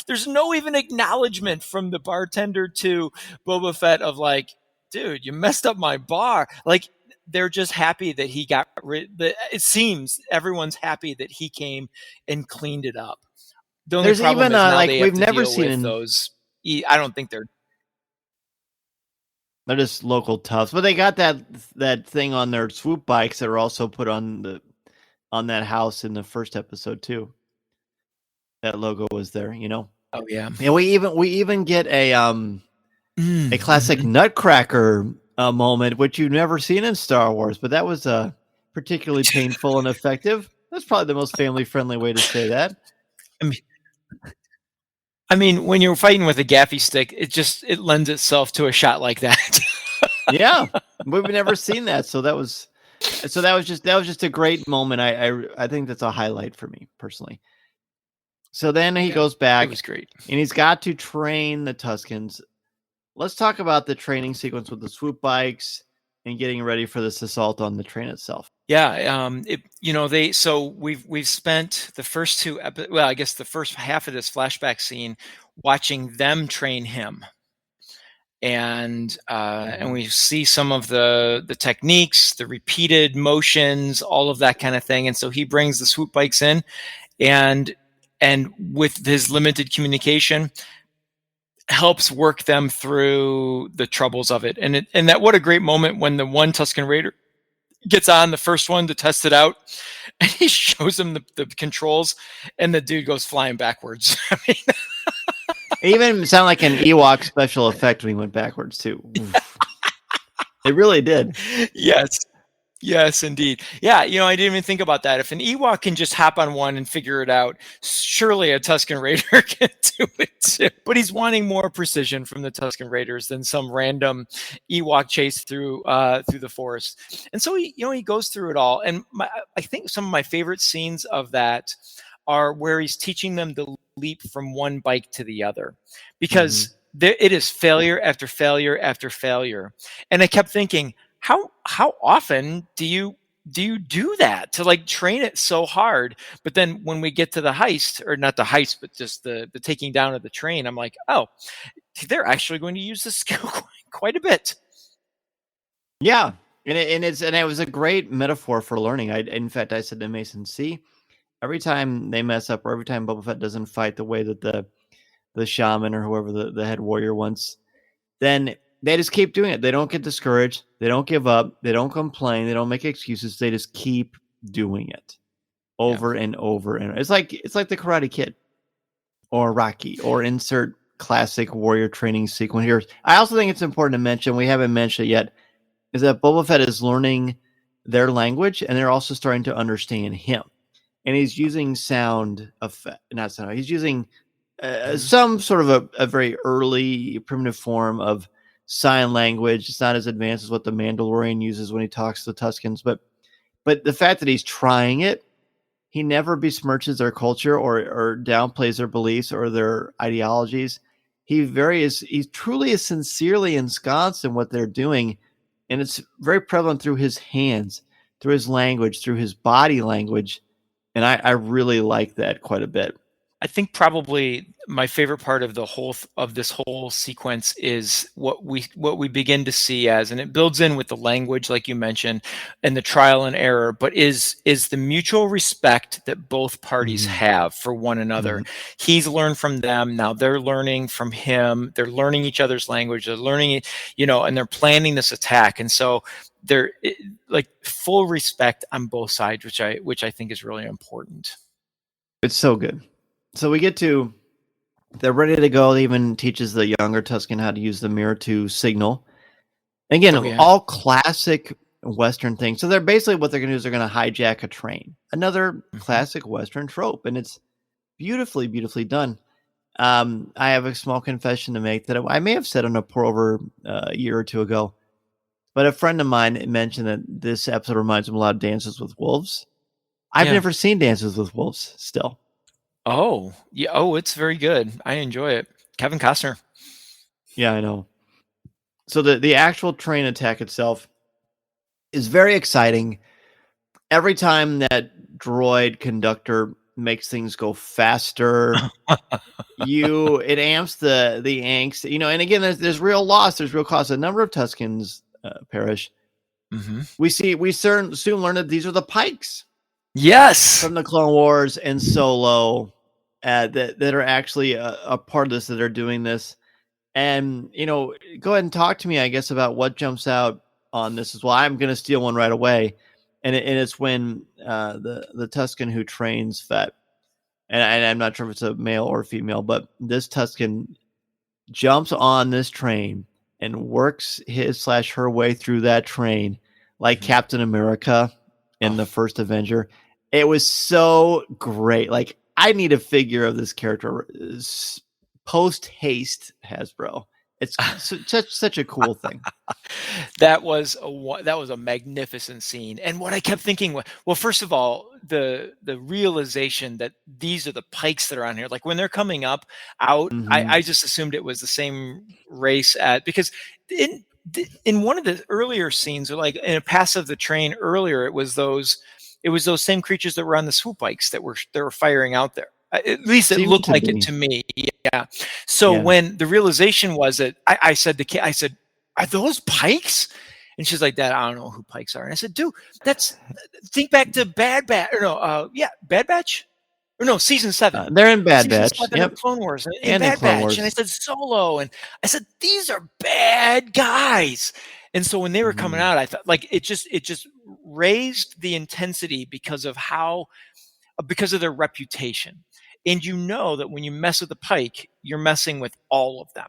S5: There's no even acknowledgement from the bartender to Boba Fett of like, dude, you messed up my bar. Like, they're just happy that he got rid. It seems everyone's happy that he came and cleaned it up. The only
S3: There's
S5: problem
S3: even
S5: is now
S3: like
S5: they
S3: we've
S5: have to
S3: never
S5: deal
S3: seen
S5: with those. I don't think they're
S3: just local toughs, but they got that thing on their swoop bikes that are also put on that house in the first episode too. That logo was there,
S5: Oh yeah.
S3: Yeah, we even get a classic Nutcracker moment, which you've never seen in Star Wars, but that was particularly painful and effective. That's probably the most family friendly way to say that.
S5: I mean, when you're fighting with a gaffy stick, it lends itself to a shot like that.
S3: Yeah, we've never seen that, so that was just a great moment. I think that's a highlight for me personally. So then he goes back.
S5: It was great,
S3: and he's got to train the Tuskens. Let's talk about the training sequence with the swoop bikes and getting ready for this assault on the train itself.
S5: Yeah, we've spent the first two I guess the first half of this flashback scene watching them train him, and we see some of the techniques, the repeated motions, all of that kind of thing. And so he brings the swoop bikes in, and with his limited communication, helps work them through the troubles of it. And that what a great moment when the one Tusken Raider gets on the first one to test it out, and he shows him the controls, and the dude goes flying backwards. I mean,
S3: it even sounded like an Ewok special effect when he went backwards too. It really did.
S5: Yes, indeed. Yeah, I didn't even think about that. If an Ewok can just hop on one and figure it out, surely a Tusken Raider can do it too. But he's wanting more precision from the Tusken Raiders than some random Ewok chase through the forest. And so he goes through it all. And I think some of my favorite scenes of that are where he's teaching them to leap from one bike to the other, because it is failure after failure after failure. And I kept thinking, how often do you do that to like train it so hard? But then when we get to the heist, or not the heist, but just the taking down of the train, I'm like, oh, they're actually going to use this skill quite a bit.
S3: Yeah, and it was a great metaphor for learning. In fact, I said to Mason, see, every time they mess up, or every time Boba Fett doesn't fight the way that the shaman or whoever the head warrior wants, then they just keep doing it. They don't get discouraged. They don't give up. They don't complain. They don't make excuses. They just keep doing it over and over. And it's like the Karate Kid or Rocky or insert classic warrior training sequence here. I also think it's important to mention, we haven't mentioned it yet, is that Boba Fett is learning their language and they're also starting to understand him. And he's using he's using some sort of a very early primitive form of sign language. It's not as advanced as what the Mandalorian uses when he talks to the Tuskens, but the fact that he's trying it, he never besmirches their culture or downplays their beliefs or their ideologies. He truly is sincerely ensconced in what they're doing, and it's very prevalent through his hands, through his language, through his body language, and I really like that quite a bit.
S5: I think probably my favorite part of this whole sequence is what we begin to see as, and it builds in with the language, like you mentioned, and the trial and error, but is the mutual respect that both parties have for one another. He's learned from them. Now they're learning from him. They're learning each other's language. They're learning, and they're planning this attack. And so they're like full respect on both sides, which I think is really important.
S3: It's so good. So they're ready to go. They even teaches the younger Tusken how to use the mirror to signal. Again, all classic Western things. So they're basically, what they're going to do is they're going to hijack a train. Another classic Western trope, and it's beautifully, beautifully done. I have a small confession to make that I may have said on a pour over a year or two ago, but a friend of mine mentioned that this episode reminds him a lot of Dances with Wolves. I've never seen Dances with Wolves still.
S5: Oh, yeah. Oh, it's very good. I enjoy it. Kevin Costner.
S3: Yeah, I know. So the actual train attack itself is very exciting. Every time that droid conductor makes things go faster, it amps the angst. And again, there's real loss. There's real cost. A number of Tuskens perish. We soon learn that these are the Pikes.
S5: Yes,
S3: from the Clone Wars and Solo, that are actually a part of this, that are doing this. And go ahead and talk to me, I guess, about what jumps out on this as well. I'm going to steal one right away, and it's when the Tusken who trains Fett, and I'm not sure if it's a male or female, but this Tusken jumps on this train and works his/her way through that train like Captain America in the first Avenger. It was so great. Like, I need a figure of this character post haste, Hasbro. It's such a cool thing.
S5: That was a magnificent scene. And what I kept thinking was, well, first of all, the realization that these are the Pikes that are on here. Like, when they're coming out, I just assumed it was the same race because in one of the earlier scenes, or like in a pass of the train earlier, it was those same creatures that were on the swoop bikes that were firing out there. At least it looked like it to me. Yeah. So when the realization was that, I said to Kate, I said, "Are those Pikes?" And she's like, "Dad, I don't know who Pikes are." And I said, "Dude, think back to Bad Batch. Bad Batch? Or no, season 7.
S3: They're in Bad Batch.
S5: Yep. Clone Wars. And Bad Batch. Wars. And I said Solo. And I said, these are bad guys. And so when they were coming out, I thought, like, it just raised the intensity because of their reputation. And that when you mess with the Pike, you're messing with all of them.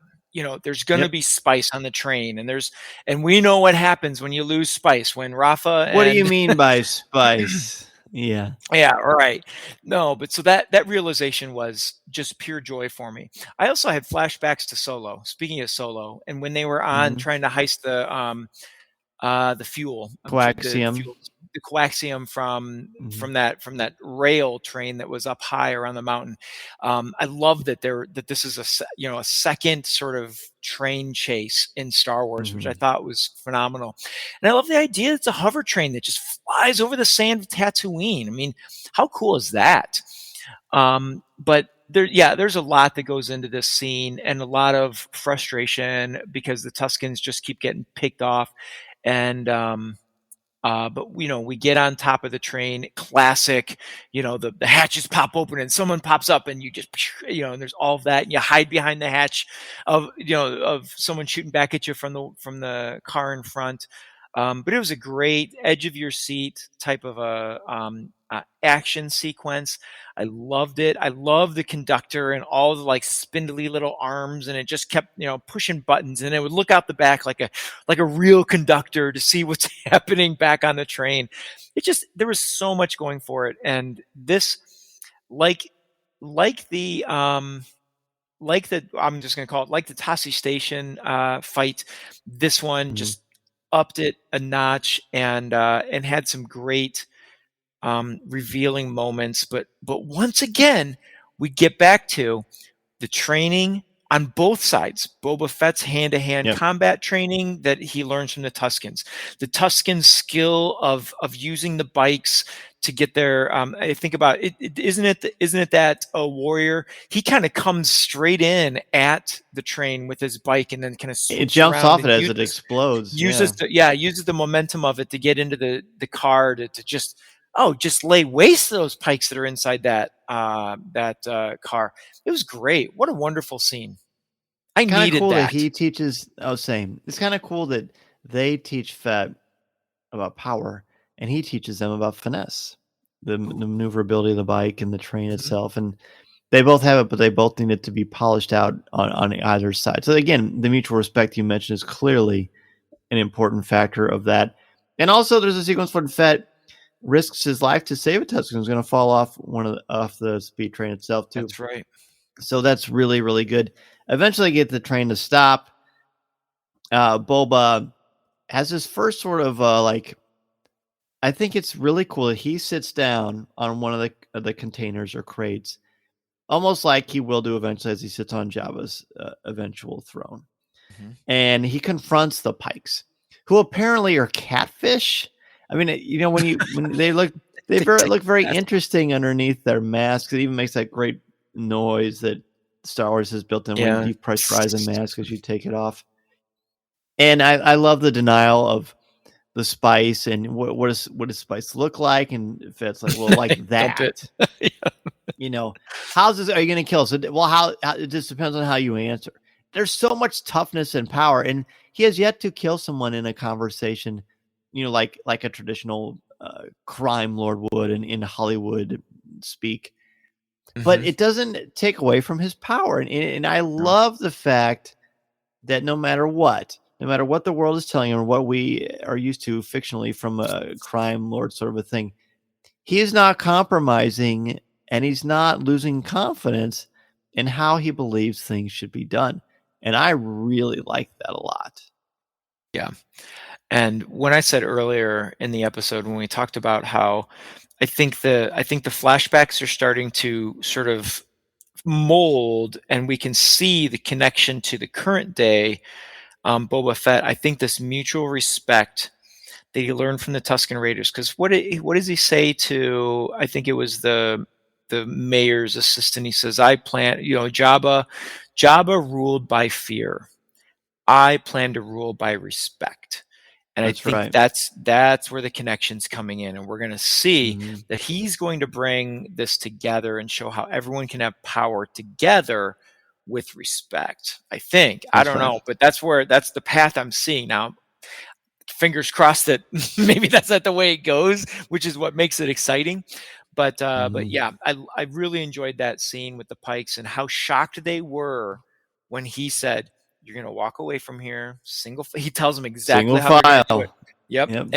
S5: There's going to be spice on the train, and we know what happens when you lose spice. When Rafa,
S3: what do you mean by spice? Yeah,
S5: right. No, but so that realization was just pure joy for me. I also had flashbacks to Solo. Speaking of Solo, and when they were on trying to heist the fuel,
S3: coaxium.
S5: The coaxium from that rail train that was up high around the mountain. I love that this is a second sort of train chase in Star Wars, which I thought was phenomenal. And I love the idea it's a hover train that just flies over the sand of Tatooine. I mean, how cool is that? But there's a lot that goes into this scene, and a lot of frustration because the Tuskens just keep getting picked off. And But we get on top of the train, classic, the hatches pop open and someone pops up and you just, and there's all of that. And you hide behind the hatch of someone shooting back at you from the car in front. But it was a great edge of your seat type of a action sequence. I loved it. I love the conductor and all the like spindly little arms, and it just kept pushing buttons, and it would look out the back like a real conductor to see what's happening back on the train. There was so much going for it, and this like the I'm just going to call it like the Tassi Station fight. This one just upped it a notch and had some great revealing moments. But once again, we get back to the training on both sides. Boba Fett's hand-to-hand combat training that he learns from the Tuskens. The Tusken skill of using the bikes to get there. I think about it. Isn't it that a warrior? He kind of comes straight in at the train with his bike, and then kind of
S3: it jumps off it as it explodes.
S5: Uses the momentum of it to get into the car to just lay waste to those pikes that are inside that car. It was great. What a wonderful scene. I needed
S3: cool
S5: that.
S3: He teaches. Same. It's kind of cool that they teach Fett about power, and he teaches them about finesse, the maneuverability of the bike and the train itself. And they both have it, but they both need it to be polished out on either side. So again, the mutual respect you mentioned is clearly an important factor of that. And also, there's a sequence when Fett risks his life to save a Tusken. He's going to fall off off the speed train itself too.
S5: That's right.
S3: So that's really, really good. Eventually get the train to stop. Boba has his first sort of I think it's really cool that he sits down on one of the containers or crates, almost like he will do eventually as he sits on Jabba's eventual throne. And he confronts the Pikes, who apparently are catfish. I mean, when they look very interesting underneath their masks. It even makes that great noise that Star Wars has built in when you pressurize a mask as you take it off. And I love the denial of the spice and what does spice look like? And if it's like, well, like that, how's this? Are you going to kill us? Well, how it just depends on how you answer. There's so much toughness and power, and he has yet to kill someone in a conversation, like a traditional crime lord would in Hollywood speak. But it doesn't take away from his power. And I love the fact that no matter what the world is telling him or what we are used to fictionally from a crime lord sort of a thing, he is not compromising and he's not losing confidence in how he believes things should be done. And I really like that a lot.
S5: Yeah. And when I said earlier in the episode, when we talked about how I think the flashbacks are starting to sort of mold and we can see the connection to the current day, Boba Fett, I think this mutual respect that he learned from the Tusken Raiders, because what does he say to, I think it was the mayor's assistant? He says, I plan, Jabba ruled by fear. I plan to rule by respect. And I think that's where the connection's coming in. And we're going to see that he's going to bring this together and show how everyone can have power together with respect. I think. I don't know, but that's the path I'm seeing now. Fingers crossed that maybe that's not the way it goes, which is what makes it exciting. But yeah, I really enjoyed that scene with the Pikes and how shocked they were when he said, "You're going to walk away from here single." He tells them exactly how they're going to do it. Yep.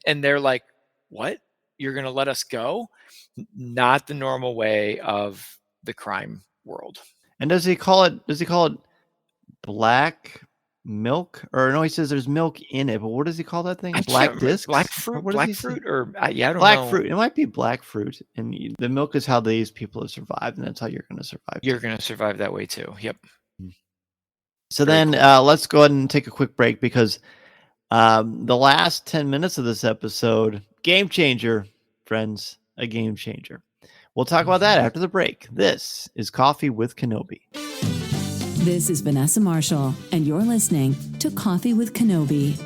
S5: And they're like, "What? You're going to let us go?" Not the normal way of the crime world.
S3: And does he call it black milk? Or no, he says there's milk in it. But what does he call that thing? Black discs?
S5: Black fruit? Black fruit? Or I don't know.
S3: Black fruit. It might be black fruit. And the milk is how these people have survived, and that's how you're going to survive.
S5: You're going to survive that way too. Yep.
S3: So then let's go ahead and take a quick break because the last 10 minutes of this episode, game changer, friends, a game changer. We'll talk about that after the break. This is Coffee with Kenobi.
S2: This is Vanessa Marshall, and you're listening to Coffee with Kenobi.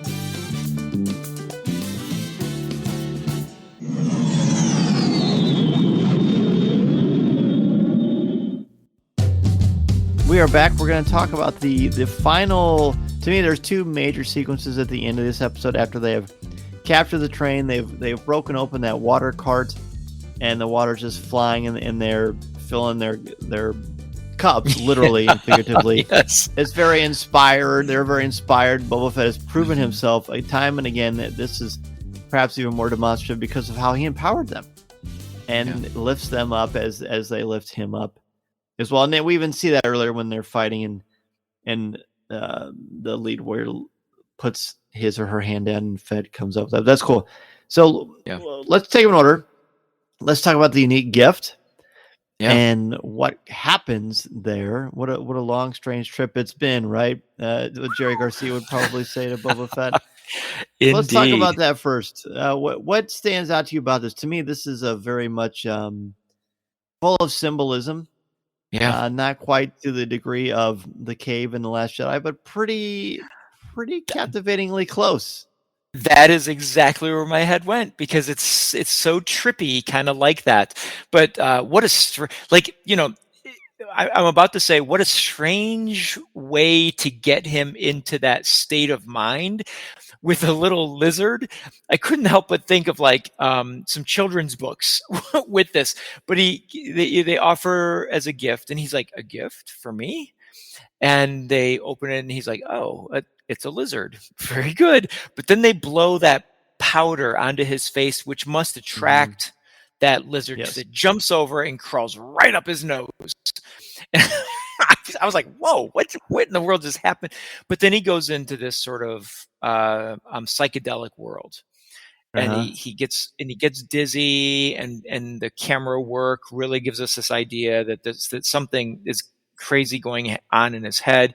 S3: We are back. We're going to talk about the final. To me, there's two major sequences at the end of this episode. After they have captured the train, they've broken open that water cart, and the water's just flying, and they're filling their cups, literally and figuratively.
S5: Yes.
S3: It's very inspired. They're very inspired. Boba Fett has proven himself time and again that this is perhaps even more demonstrative because of how he empowered them and lifts them up as they lift him up as well. And then we even see that earlier when they're fighting and the lead warrior puts his or her hand down and Fett comes up. That's cool. So let's take them in order. Let's talk about the unique gift. Yeah. And what happens there? What a long, strange trip it's been, right? What Jerry Garcia would probably say to Boba Fett. Let's talk about that first. What stands out to you about this? To me, this is a very much full of symbolism. Yeah, not quite to the degree of the cave in The Last Jedi, but pretty captivatingly close.
S5: That is exactly where my head went, because it's so trippy, kind of like that. But what a I'm about to say, what a strange way to get him into that state of mind with a little lizard. I couldn't help but think of some children's books with this. But they offer as a gift, and he's like, a gift for me? And they open it, and he's like, oh, it's a lizard. Very good. But then they blow that powder onto his face, which must attract that lizard, because it jumps over and crawls right up his nose. I was like, whoa, what in the world just happened? But then he goes into this sort of psychedelic world. And he gets dizzy, and the camera work really gives us this idea that something is crazy going on in his head.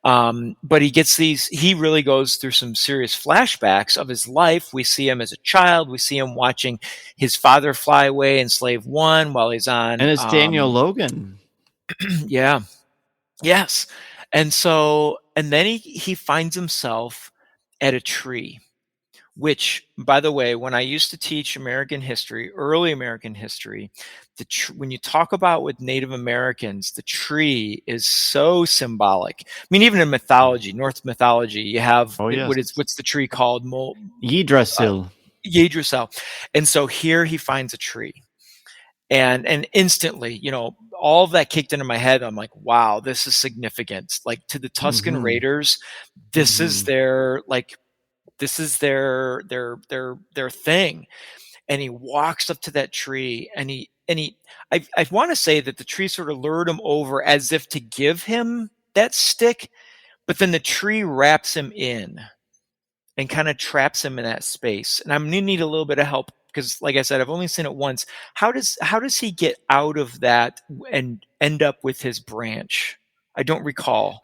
S5: But he really goes through some serious flashbacks of his life. We see him as a child. We see him watching his father fly away in Slave One while he's on.
S3: And it's Daniel Logan.
S5: Yeah. Yes. And then he finds himself at a tree, which, by the way, when I used to teach American history, early American history, when you talk about with Native Americans, the tree is so symbolic. I mean, even in mythology, Norse mythology, you have what's the tree called?
S3: Yggdrasil.
S5: Yggdrasil. And so here he finds a tree, and instantly, all of that kicked into my head. I'm like, wow, this is significant. Like, to the Tusken Raiders, this is their thing. And he walks up to that tree, and I want to say that the tree sort of lured him over as if to give him that stick, but then the tree wraps him in and kind of traps him in that space. And I'm going to need a little bit of help, because, like I said, I've only seen it once. How does he get out of that and end up with his branch? I don't recall.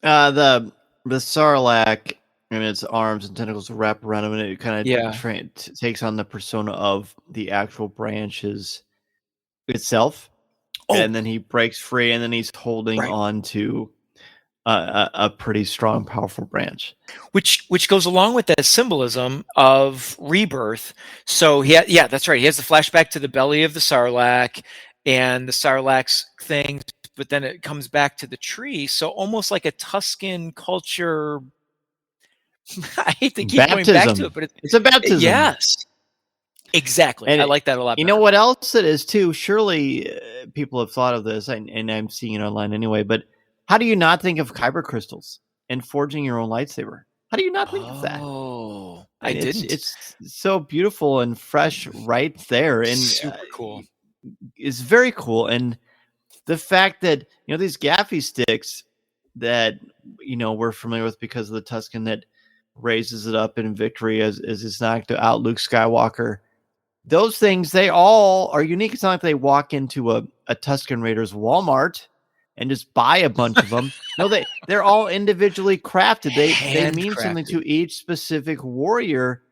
S3: The Sarlacc and its arms and tentacles wrap around him, and it kind of takes on the persona of the actual branches itself. And then he breaks free, and then he's holding on to a pretty strong, powerful branch,
S5: which goes along with that symbolism of rebirth. So that's right. He has the flashback to the belly of the Sarlacc and the Sarlacc's thing, but then it comes back to the tree. So almost like a Tusken culture. I hate to keep going back to it, but
S3: it's a baptism.
S5: Yes, exactly. And I like that a lot.
S3: You know what else it is too? Surely people have thought of this, and I'm seeing it online anyway. But how do you not think of kyber crystals and forging your own lightsaber? How do you not think of that?
S5: Oh, I didn't.
S3: It's so beautiful and fresh right there, and
S5: super cool.
S3: It's very cool, and the fact that these gaffy sticks that we're familiar with because of the Tusken that raises it up in victory as it's knocked out Luke Skywalker. Those things, they all are unique. It's not like they walk into a Tusken Raiders Walmart and just buy a bunch of them. No, they're all individually crafted. They mean something to each specific warrior,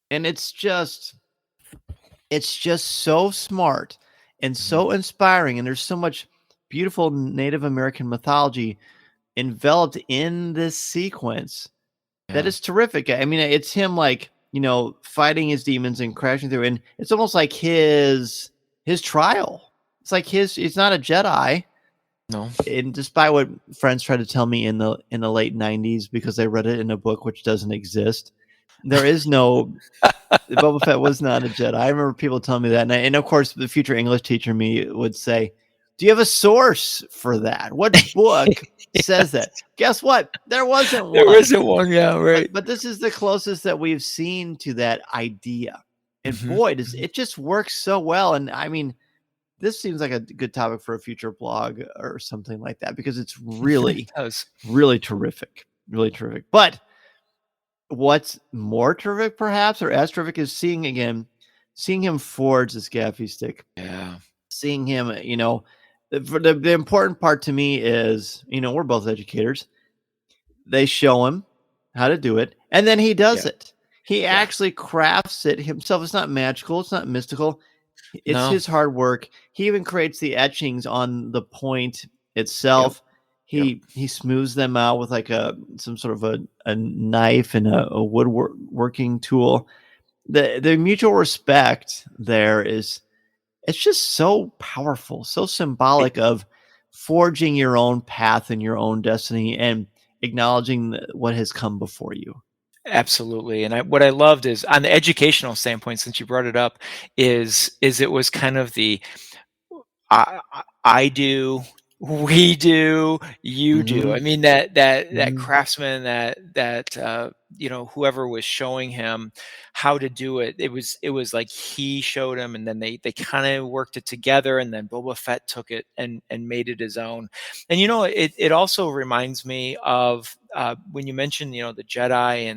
S3: and it's just so smart and so inspiring. And there's so much beautiful Native American mythology enveloped in this sequence. That is terrific. I mean, it's him fighting his demons and crashing through, and it's almost like his trial. It's like he's not a Jedi,
S5: No.
S3: And despite what friends tried to tell me in the late 90s, because they read it in a book which doesn't exist, there is no Boba Fett was not a Jedi. I remember people telling me that, and of course, the future English teacher me would say, "Do you have a source for that? What book says that?" Guess what? There wasn't one.
S5: There isn't one. Yeah, right.
S3: But this is the closest that we've seen to that idea, and boy, does it just works so well. And I mean, this seems like a good topic for a future blog or something like that, because it's really, really terrific, really terrific. But what's more terrific, perhaps, or as terrific, is seeing him forge this gaffy stick.
S5: Yeah.
S3: Seeing him, the important part to me is, we're both educators. They show him how to do it, and then he does it. He actually crafts it himself. It's not magical. It's not mystical. It's his hard work. He even creates the etchings on the point itself. He smooths them out with like some sort of a knife and a woodworking tool. The mutual respect there it's just so powerful, so symbolic of forging your own path and your own destiny and acknowledging what has come before you.
S5: Absolutely. And what I loved is, on the educational standpoint, since you brought it up, is it was kind of the I do, we do, you do. I mean, that craftsman, that whoever was showing him how to do it, it was like he showed him, and then they kind of worked it together, and then Boba Fett took it and made it his own. And it also reminds me of when you mentioned the Jedi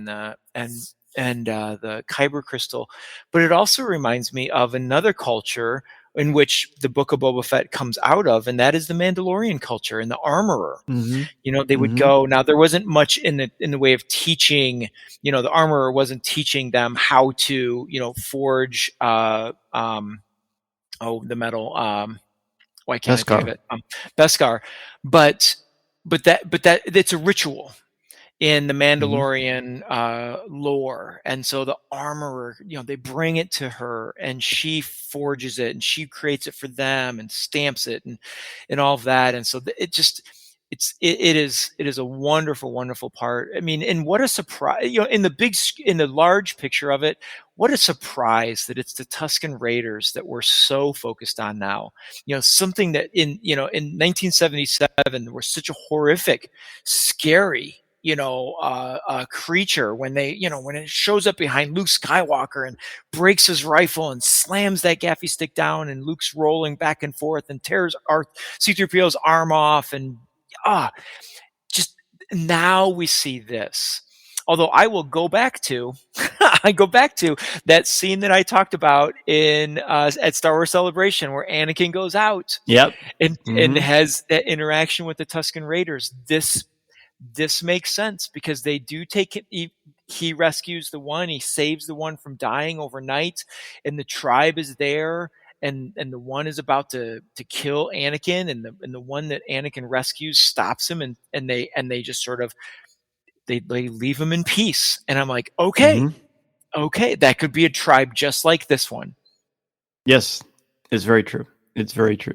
S5: and the Kyber crystal, but it also reminds me of another culture in which the Book of Boba Fett comes out of, and that is the Mandalorian culture and the armorer. They would go. Now, there wasn't much in the way of teaching. The armorer wasn't teaching them how to forge the metal. Why can't I think of it? Beskar. But that it's a ritual in the Mandalorian lore. And so the armorer, they bring it to her, and she forges it, and she creates it for them and stamps it and all of that. And so it is a wonderful, wonderful part. I mean, and what a surprise, in the large picture of it, what a surprise that it's the Tusken Raiders that we're so focused on now. Something that in 1977 were such a horrific, scary, creature, when it shows up behind Luke Skywalker and breaks his rifle and slams that gaffy stick down, and Luke's rolling back and forth and tears C-3PO's arm off, and just now we see this. Although I will go back to, that scene that I talked about at Star Wars Celebration, where Anakin goes out, and has that interaction with the Tusken Raiders. This makes sense, because they do take it. He rescues the one, he saves the one from dying overnight, and the tribe is there, and the one is about to kill Anakin, and the one that Anakin rescues stops him, and they just sort of they leave him in peace. And I'm like, okay, that could be a tribe just like this one.
S3: Yes, it's very true. It's very true.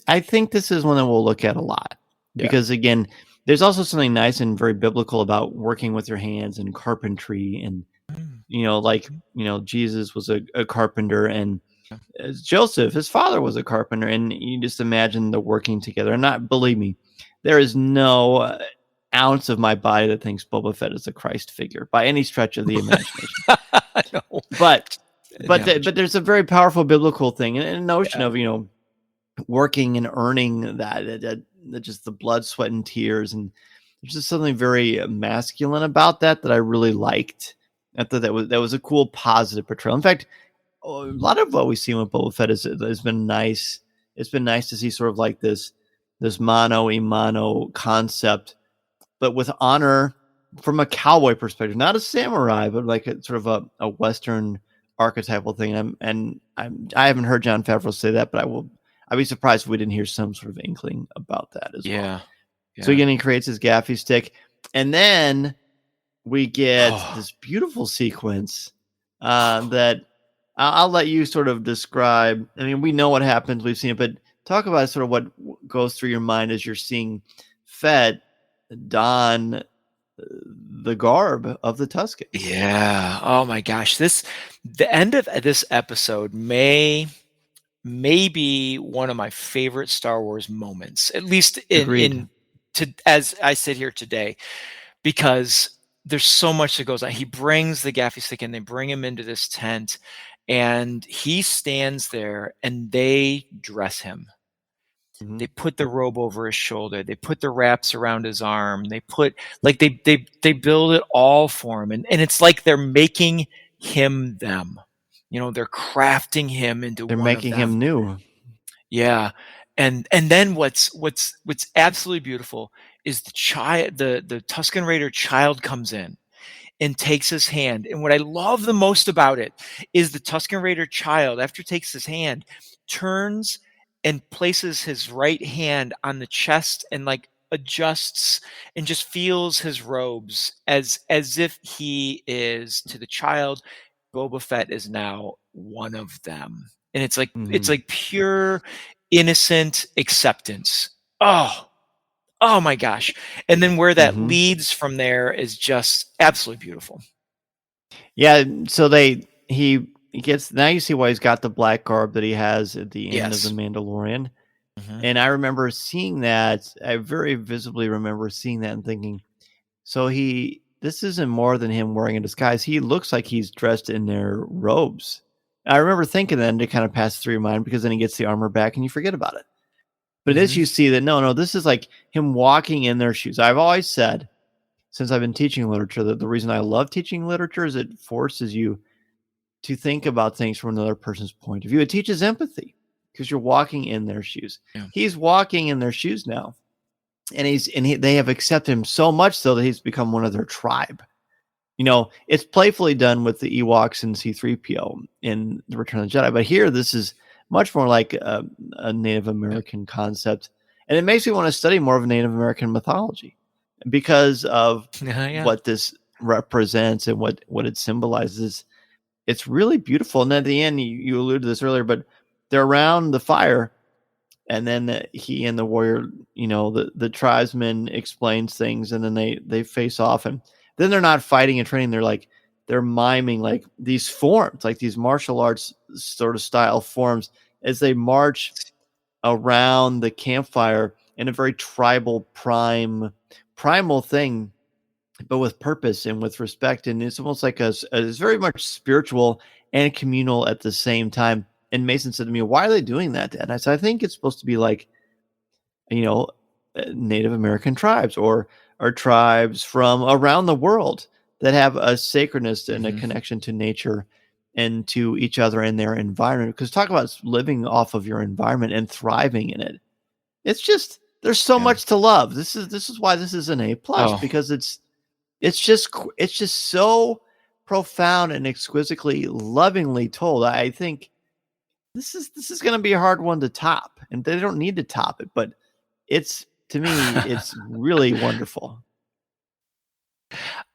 S3: I think this is one that we'll look at a lot. Because again, there's also something nice and very biblical about working with your hands and carpentry, and Jesus was a carpenter, and Joseph, his father, was a carpenter, and you just imagine the working together. And believe me, there is no ounce of my body that thinks Boba Fett is a Christ figure by any stretch of the imagination.
S5: No.
S3: But there's a very powerful biblical thing, and a notion of working and earning that just the blood, sweat, and tears. And there's just something very masculine about that I really liked. I thought that was a cool, positive portrayal. In fact, a lot of what we've seen with Boba Fett has been nice. It's been nice to see sort of like this mano a mano concept, but with honor from a cowboy perspective, not a samurai, but like a sort of a Western archetypal thing. I haven't heard Jon Favreau say that, but I'd be surprised if we didn't hear some sort of inkling about that as well. Yeah. So again, he creates his gaffy stick, and then we get this beautiful sequence that I'll let you sort of describe. I mean, we know what happens, we've seen it, but talk about sort of what goes through your mind as you're seeing Fett don the garb of the Tusken.
S5: Yeah. Oh my gosh. The end of this episode may be one of my favorite Star Wars moments, at least as I sit here today, because there's so much that goes on. He brings the gaffi stick and they bring him into this tent, and he stands there and they dress him. Mm-hmm. They put the robe over his shoulder. They put the wraps around his arm. They put they build it all for him, and it's like they're making him them. They're crafting him into.
S3: They're making him new.
S5: Yeah, and then what's absolutely beautiful is the Tusken Raider child comes in and takes his hand. And what I love the most about it is the Tusken Raider child, after he takes his hand, turns and places his right hand on the chest and like adjusts and just feels his robes as if he is, to the child, Boba Fett is now one of them. And it's like it's like pure innocent acceptance. Oh my gosh. And then where that leads from there is just absolutely beautiful.
S3: Yeah, so he gets, now you see why he's got the black garb that he has at the end of The Mandalorian. And I remember seeing that. I very visibly remember seeing that and thinking, so this isn't more than him wearing a disguise. He looks like he's dressed in their robes. I remember thinking that, and it kind of passed through your mind, because then he gets the armor back and you forget about it. But as you see that, no, this is like him walking in their shoes. I've always said, since I've been teaching literature, that the reason I love teaching literature is it forces you to think about things from another person's point of view. It teaches empathy because you're walking in their shoes. Yeah. He's walking in their shoes now, and they have accepted him so much so that he's become one of their tribe. It's playfully done with the Ewoks and C-3PO in The Return of the Jedi, but here this is much more like a Native American concept, and it makes me want to study more of Native American mythology because of what this represents and what it symbolizes. It's really beautiful. And at the end, you alluded to this earlier, but they're around the fire, and then he and the warrior, the tribesman explains things, and then they face off, and then they're not fighting and training. They're miming like these forms, like these martial arts sort of style forms, as they march around the campfire in a very tribal, primal thing, but with purpose and with respect. And it's almost like it's very much spiritual and communal at the same time. And Mason said to me, "Why are they doing that, Dad?" And I said, "I think it's supposed to be like, Native American tribes or tribes from around the world that have a sacredness and a connection to nature and to each other and their environment." Because talk about living off of your environment and thriving in it. It's just, there's so much to love. This is why this is an A+, because it's just so profound and exquisitely lovingly told. I think this is going to be a hard one to top, and they don't need to top it, but to me, it's really wonderful.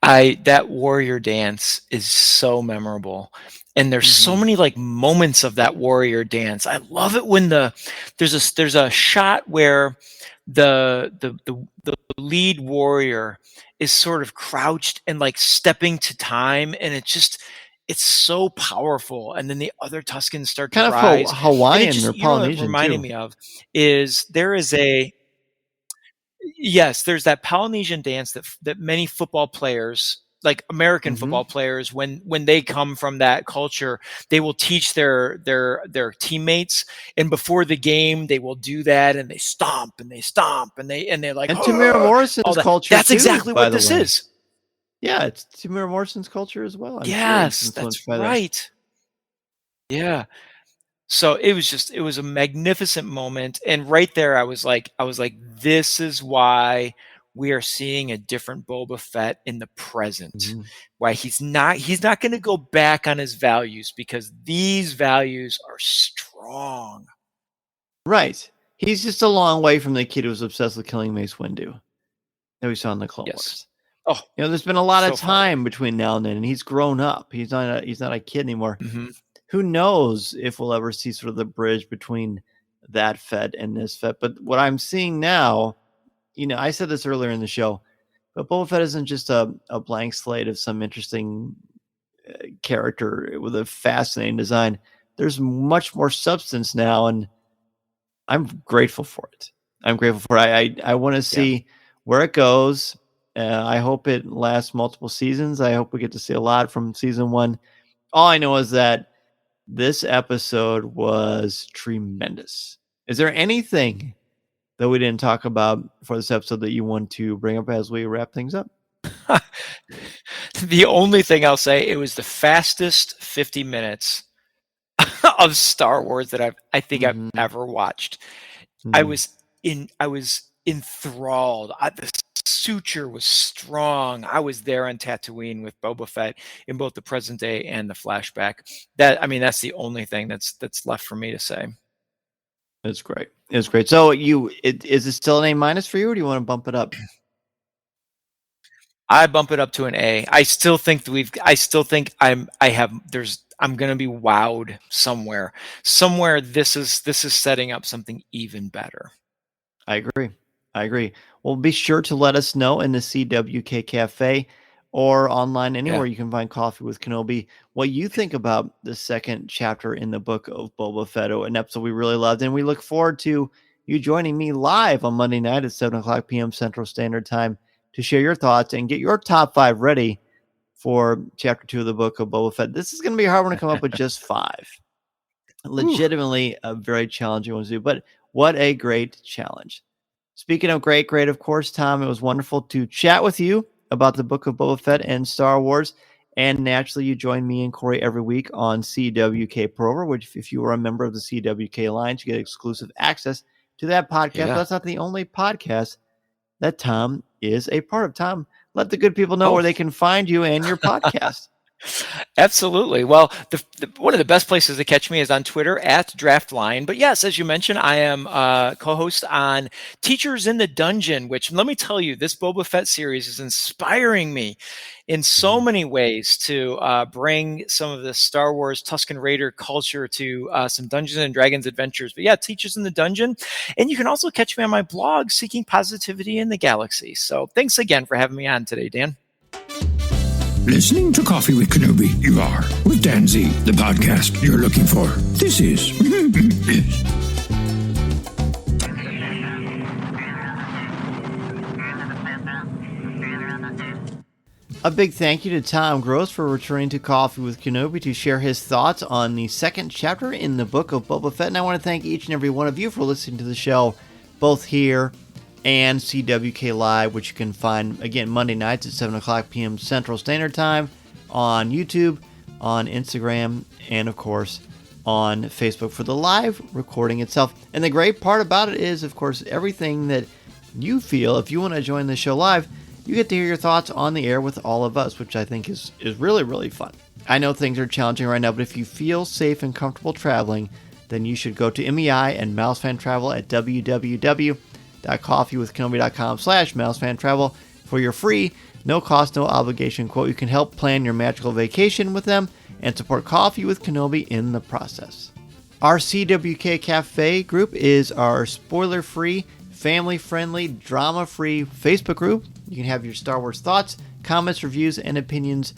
S5: That warrior dance is so memorable, and there's so many like moments of that warrior dance. I love it when there's a shot where the lead warrior is sort of crouched and like stepping to time, and it's so powerful. And then the other Tuskens start to rise.
S3: Hawaiian or Polynesian,
S5: reminding me of is there's that Polynesian dance that many football players, like American football players, when they come from that culture, they will teach their teammates, and before the game they will do that, and they stomp and they're like,
S3: and Tamara Morrison's culture.
S5: That's exactly what this is.
S3: Yeah, it's Tamara Morrison's culture as well.
S5: Yes, that's right. Yeah. So it was a magnificent moment. And right there, I was like, this is why we are seeing a different Boba Fett in the present. Why he's not going to go back on his values, because these values are strong.
S3: Right. He's just a long way from the kid who was obsessed with killing Mace Windu that we saw in the Clone Wars.
S5: Oh,
S3: there's been a lot of time between now and then, and he's grown up. He's not a kid anymore. Who knows if we'll ever see sort of the bridge between that Fett and this Fett. But what I'm seeing now, I said this earlier in the show, but Boba Fett isn't just a blank slate of some interesting character with a fascinating design. There's much more substance now, and I'm grateful for it. I want to see where it goes. I hope it lasts multiple seasons. I hope we get to see a lot from season 1. All I know is that this episode was tremendous. Is there anything that we didn't talk about for this episode that you want to bring up as we wrap things up?
S5: The only thing I'll say, it was the fastest 50 minutes of Star Wars that I think I've ever watched. I was enthralled. The suture was strong. I was there on Tatooine with Boba Fett in both the present day and the flashback. That's the only thing that's left for me to say.
S3: It's great. It's great. So is it still an A- for you, or do you want to bump it up?
S5: I bump it up to an A. I still think I'm going to be wowed somewhere. Somewhere this is setting up something even better.
S3: I agree. Well, be sure to let us know in the CWK Cafe or online anywhere you can find Coffee with Kenobi what you think about the second chapter in the book of Boba Fett, an episode we really loved. And we look forward to you joining me live on Monday night at 7:00 p.m. Central Standard Time to share your thoughts and get your top 5 ready for chapter 2 of the book of Boba Fett. This is going to be a hard one to come up with just 5. Legitimately a very challenging one to do, but what a great challenge. Speaking of great, of course, Tom, it was wonderful to chat with you about the book of Boba Fett and Star Wars. And naturally, you join me and Corey every week on CWK Prover, which if you are a member of the CWK Alliance, you get exclusive access to that podcast. Yeah. But that's not the only podcast that Tom is a part of. Tom, let the good people know where they can find you and your podcast.
S5: Absolutely. Well, one of the best places to catch me is on Twitter at DraftLine. But yes, as you mentioned, I am co-host on Teachers in the Dungeon, which, let me tell you, this Boba Fett series is inspiring me in so many ways to bring some of the Star Wars Tusken Raider culture to some Dungeons and Dragons adventures. But yeah, Teachers in the Dungeon. And you can also catch me on my blog, Seeking Positivity in the Galaxy. So thanks again for having me on today, Dan.
S6: Listening to Coffee with Kenobi, you are with Dan Z, the podcast you're looking for. This is
S3: A big thank you to Tom Gross for returning to Coffee with Kenobi to share his thoughts on the second chapter in the book of Boba Fett. And I want to thank each and every one of you for listening to the show, both here and CWK Live, which you can find, again, Monday nights at 7:00 p.m. Central Standard Time on YouTube, on Instagram, and, of course, on Facebook for the live recording itself. And the great part about it is, of course, everything that you feel, if you want to join the show live, you get to hear your thoughts on the air with all of us, which I think is really, really fun. I know things are challenging right now, but if you feel safe and comfortable traveling, then you should go to MEI and Mousefan Travel at www.coffeewithkenobi.com/mousefan-travel for your free, no cost, no obligation quote. You can help plan your magical vacation with them and support Coffee with Kenobi in the process. Our CWK Cafe group is our spoiler-free, family-friendly, drama-free Facebook group. You can have your Star Wars thoughts, comments, reviews, and opinions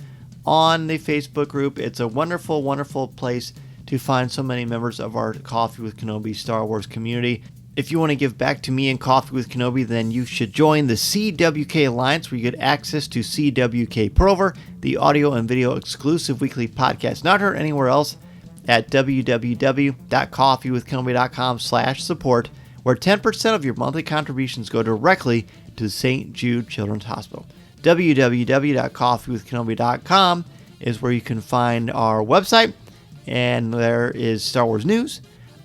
S3: on the Facebook group. It's a wonderful, wonderful place to find so many members of our Coffee with Kenobi Star Wars community. If you want to give back to me and Coffee with Kenobi, then you should join the CWK Alliance, where you get access to CWK Prover, the audio and video exclusive weekly podcast not heard anywhere else, at www.coffeewithkenobi.com/support, where 10% of your monthly contributions go directly to St. Jude Children's Hospital. www.coffeewithkenobi.com is where you can find our website, and there is Star Wars news,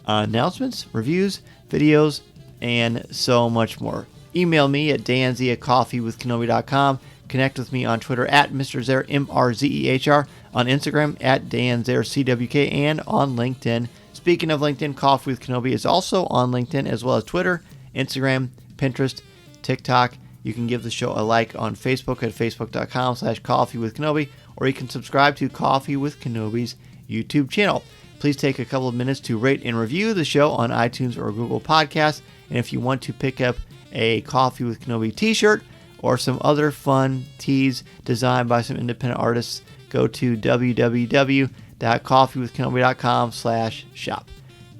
S3: announcements, reviews, videos, and so much more. Email me at danz@coffeewithkenobi.com. Connect with me on Twitter at Mr. Zer, MRZEHR, on Instagram at DanZerCWK, and on LinkedIn. Speaking of LinkedIn, Coffee with Kenobi is also on LinkedIn, as well as Twitter, Instagram, Pinterest, TikTok. You can give the show a like on Facebook at facebook.com/coffeewithkenobi, or you can subscribe to Coffee with Kenobi's YouTube channel. Please take a couple of minutes to rate and review the show on iTunes or Google Podcasts. And if you want to pick up a Coffee with Kenobi t-shirt or some other fun tees designed by some independent artists, go to www.coffeewithkenobi.com/shop.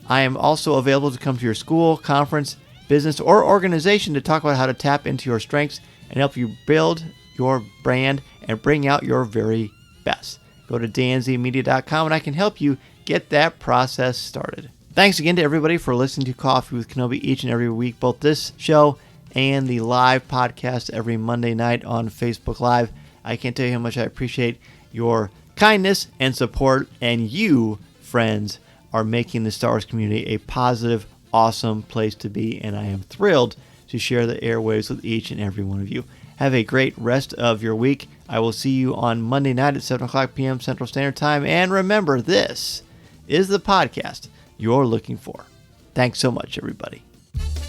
S3: I am also available to come to your school, conference, business, or organization to talk about how to tap into your strengths and help you build your brand and bring out your very best. Go to danzmedia.com and I can help you get that process started. Thanks again to everybody for listening to Coffee with Kenobi each and every week, both this show and the live podcast every Monday night on Facebook Live. I can't tell you how much I appreciate your kindness and support, and you, friends, are making the Star Wars community a positive, awesome place to be, and I am thrilled to share the airwaves with each and every one of you. Have a great rest of your week. I will see you on Monday night at 7 o'clock p.m. Central Standard Time, and remember, this is the podcast you're looking for. Thanks so much, everybody.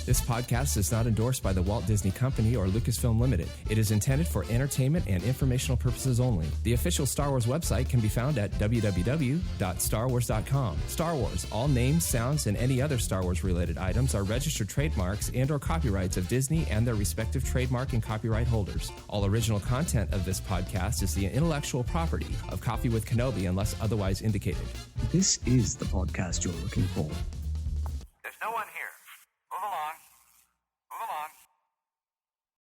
S7: This podcast is not endorsed by the Walt Disney Company or Lucasfilm Limited. It is intended for entertainment and informational purposes only. The official Star Wars website can be found at www.starwars.com. Star Wars, all names, sounds, and any other Star Wars-related items are registered trademarks and/or copyrights of Disney and their respective trademark and copyright holders. All original content of this podcast is the intellectual property of Coffee with Kenobi unless otherwise indicated.
S8: This is the podcast you're looking for.
S9: There's no one here. Move along. Move along.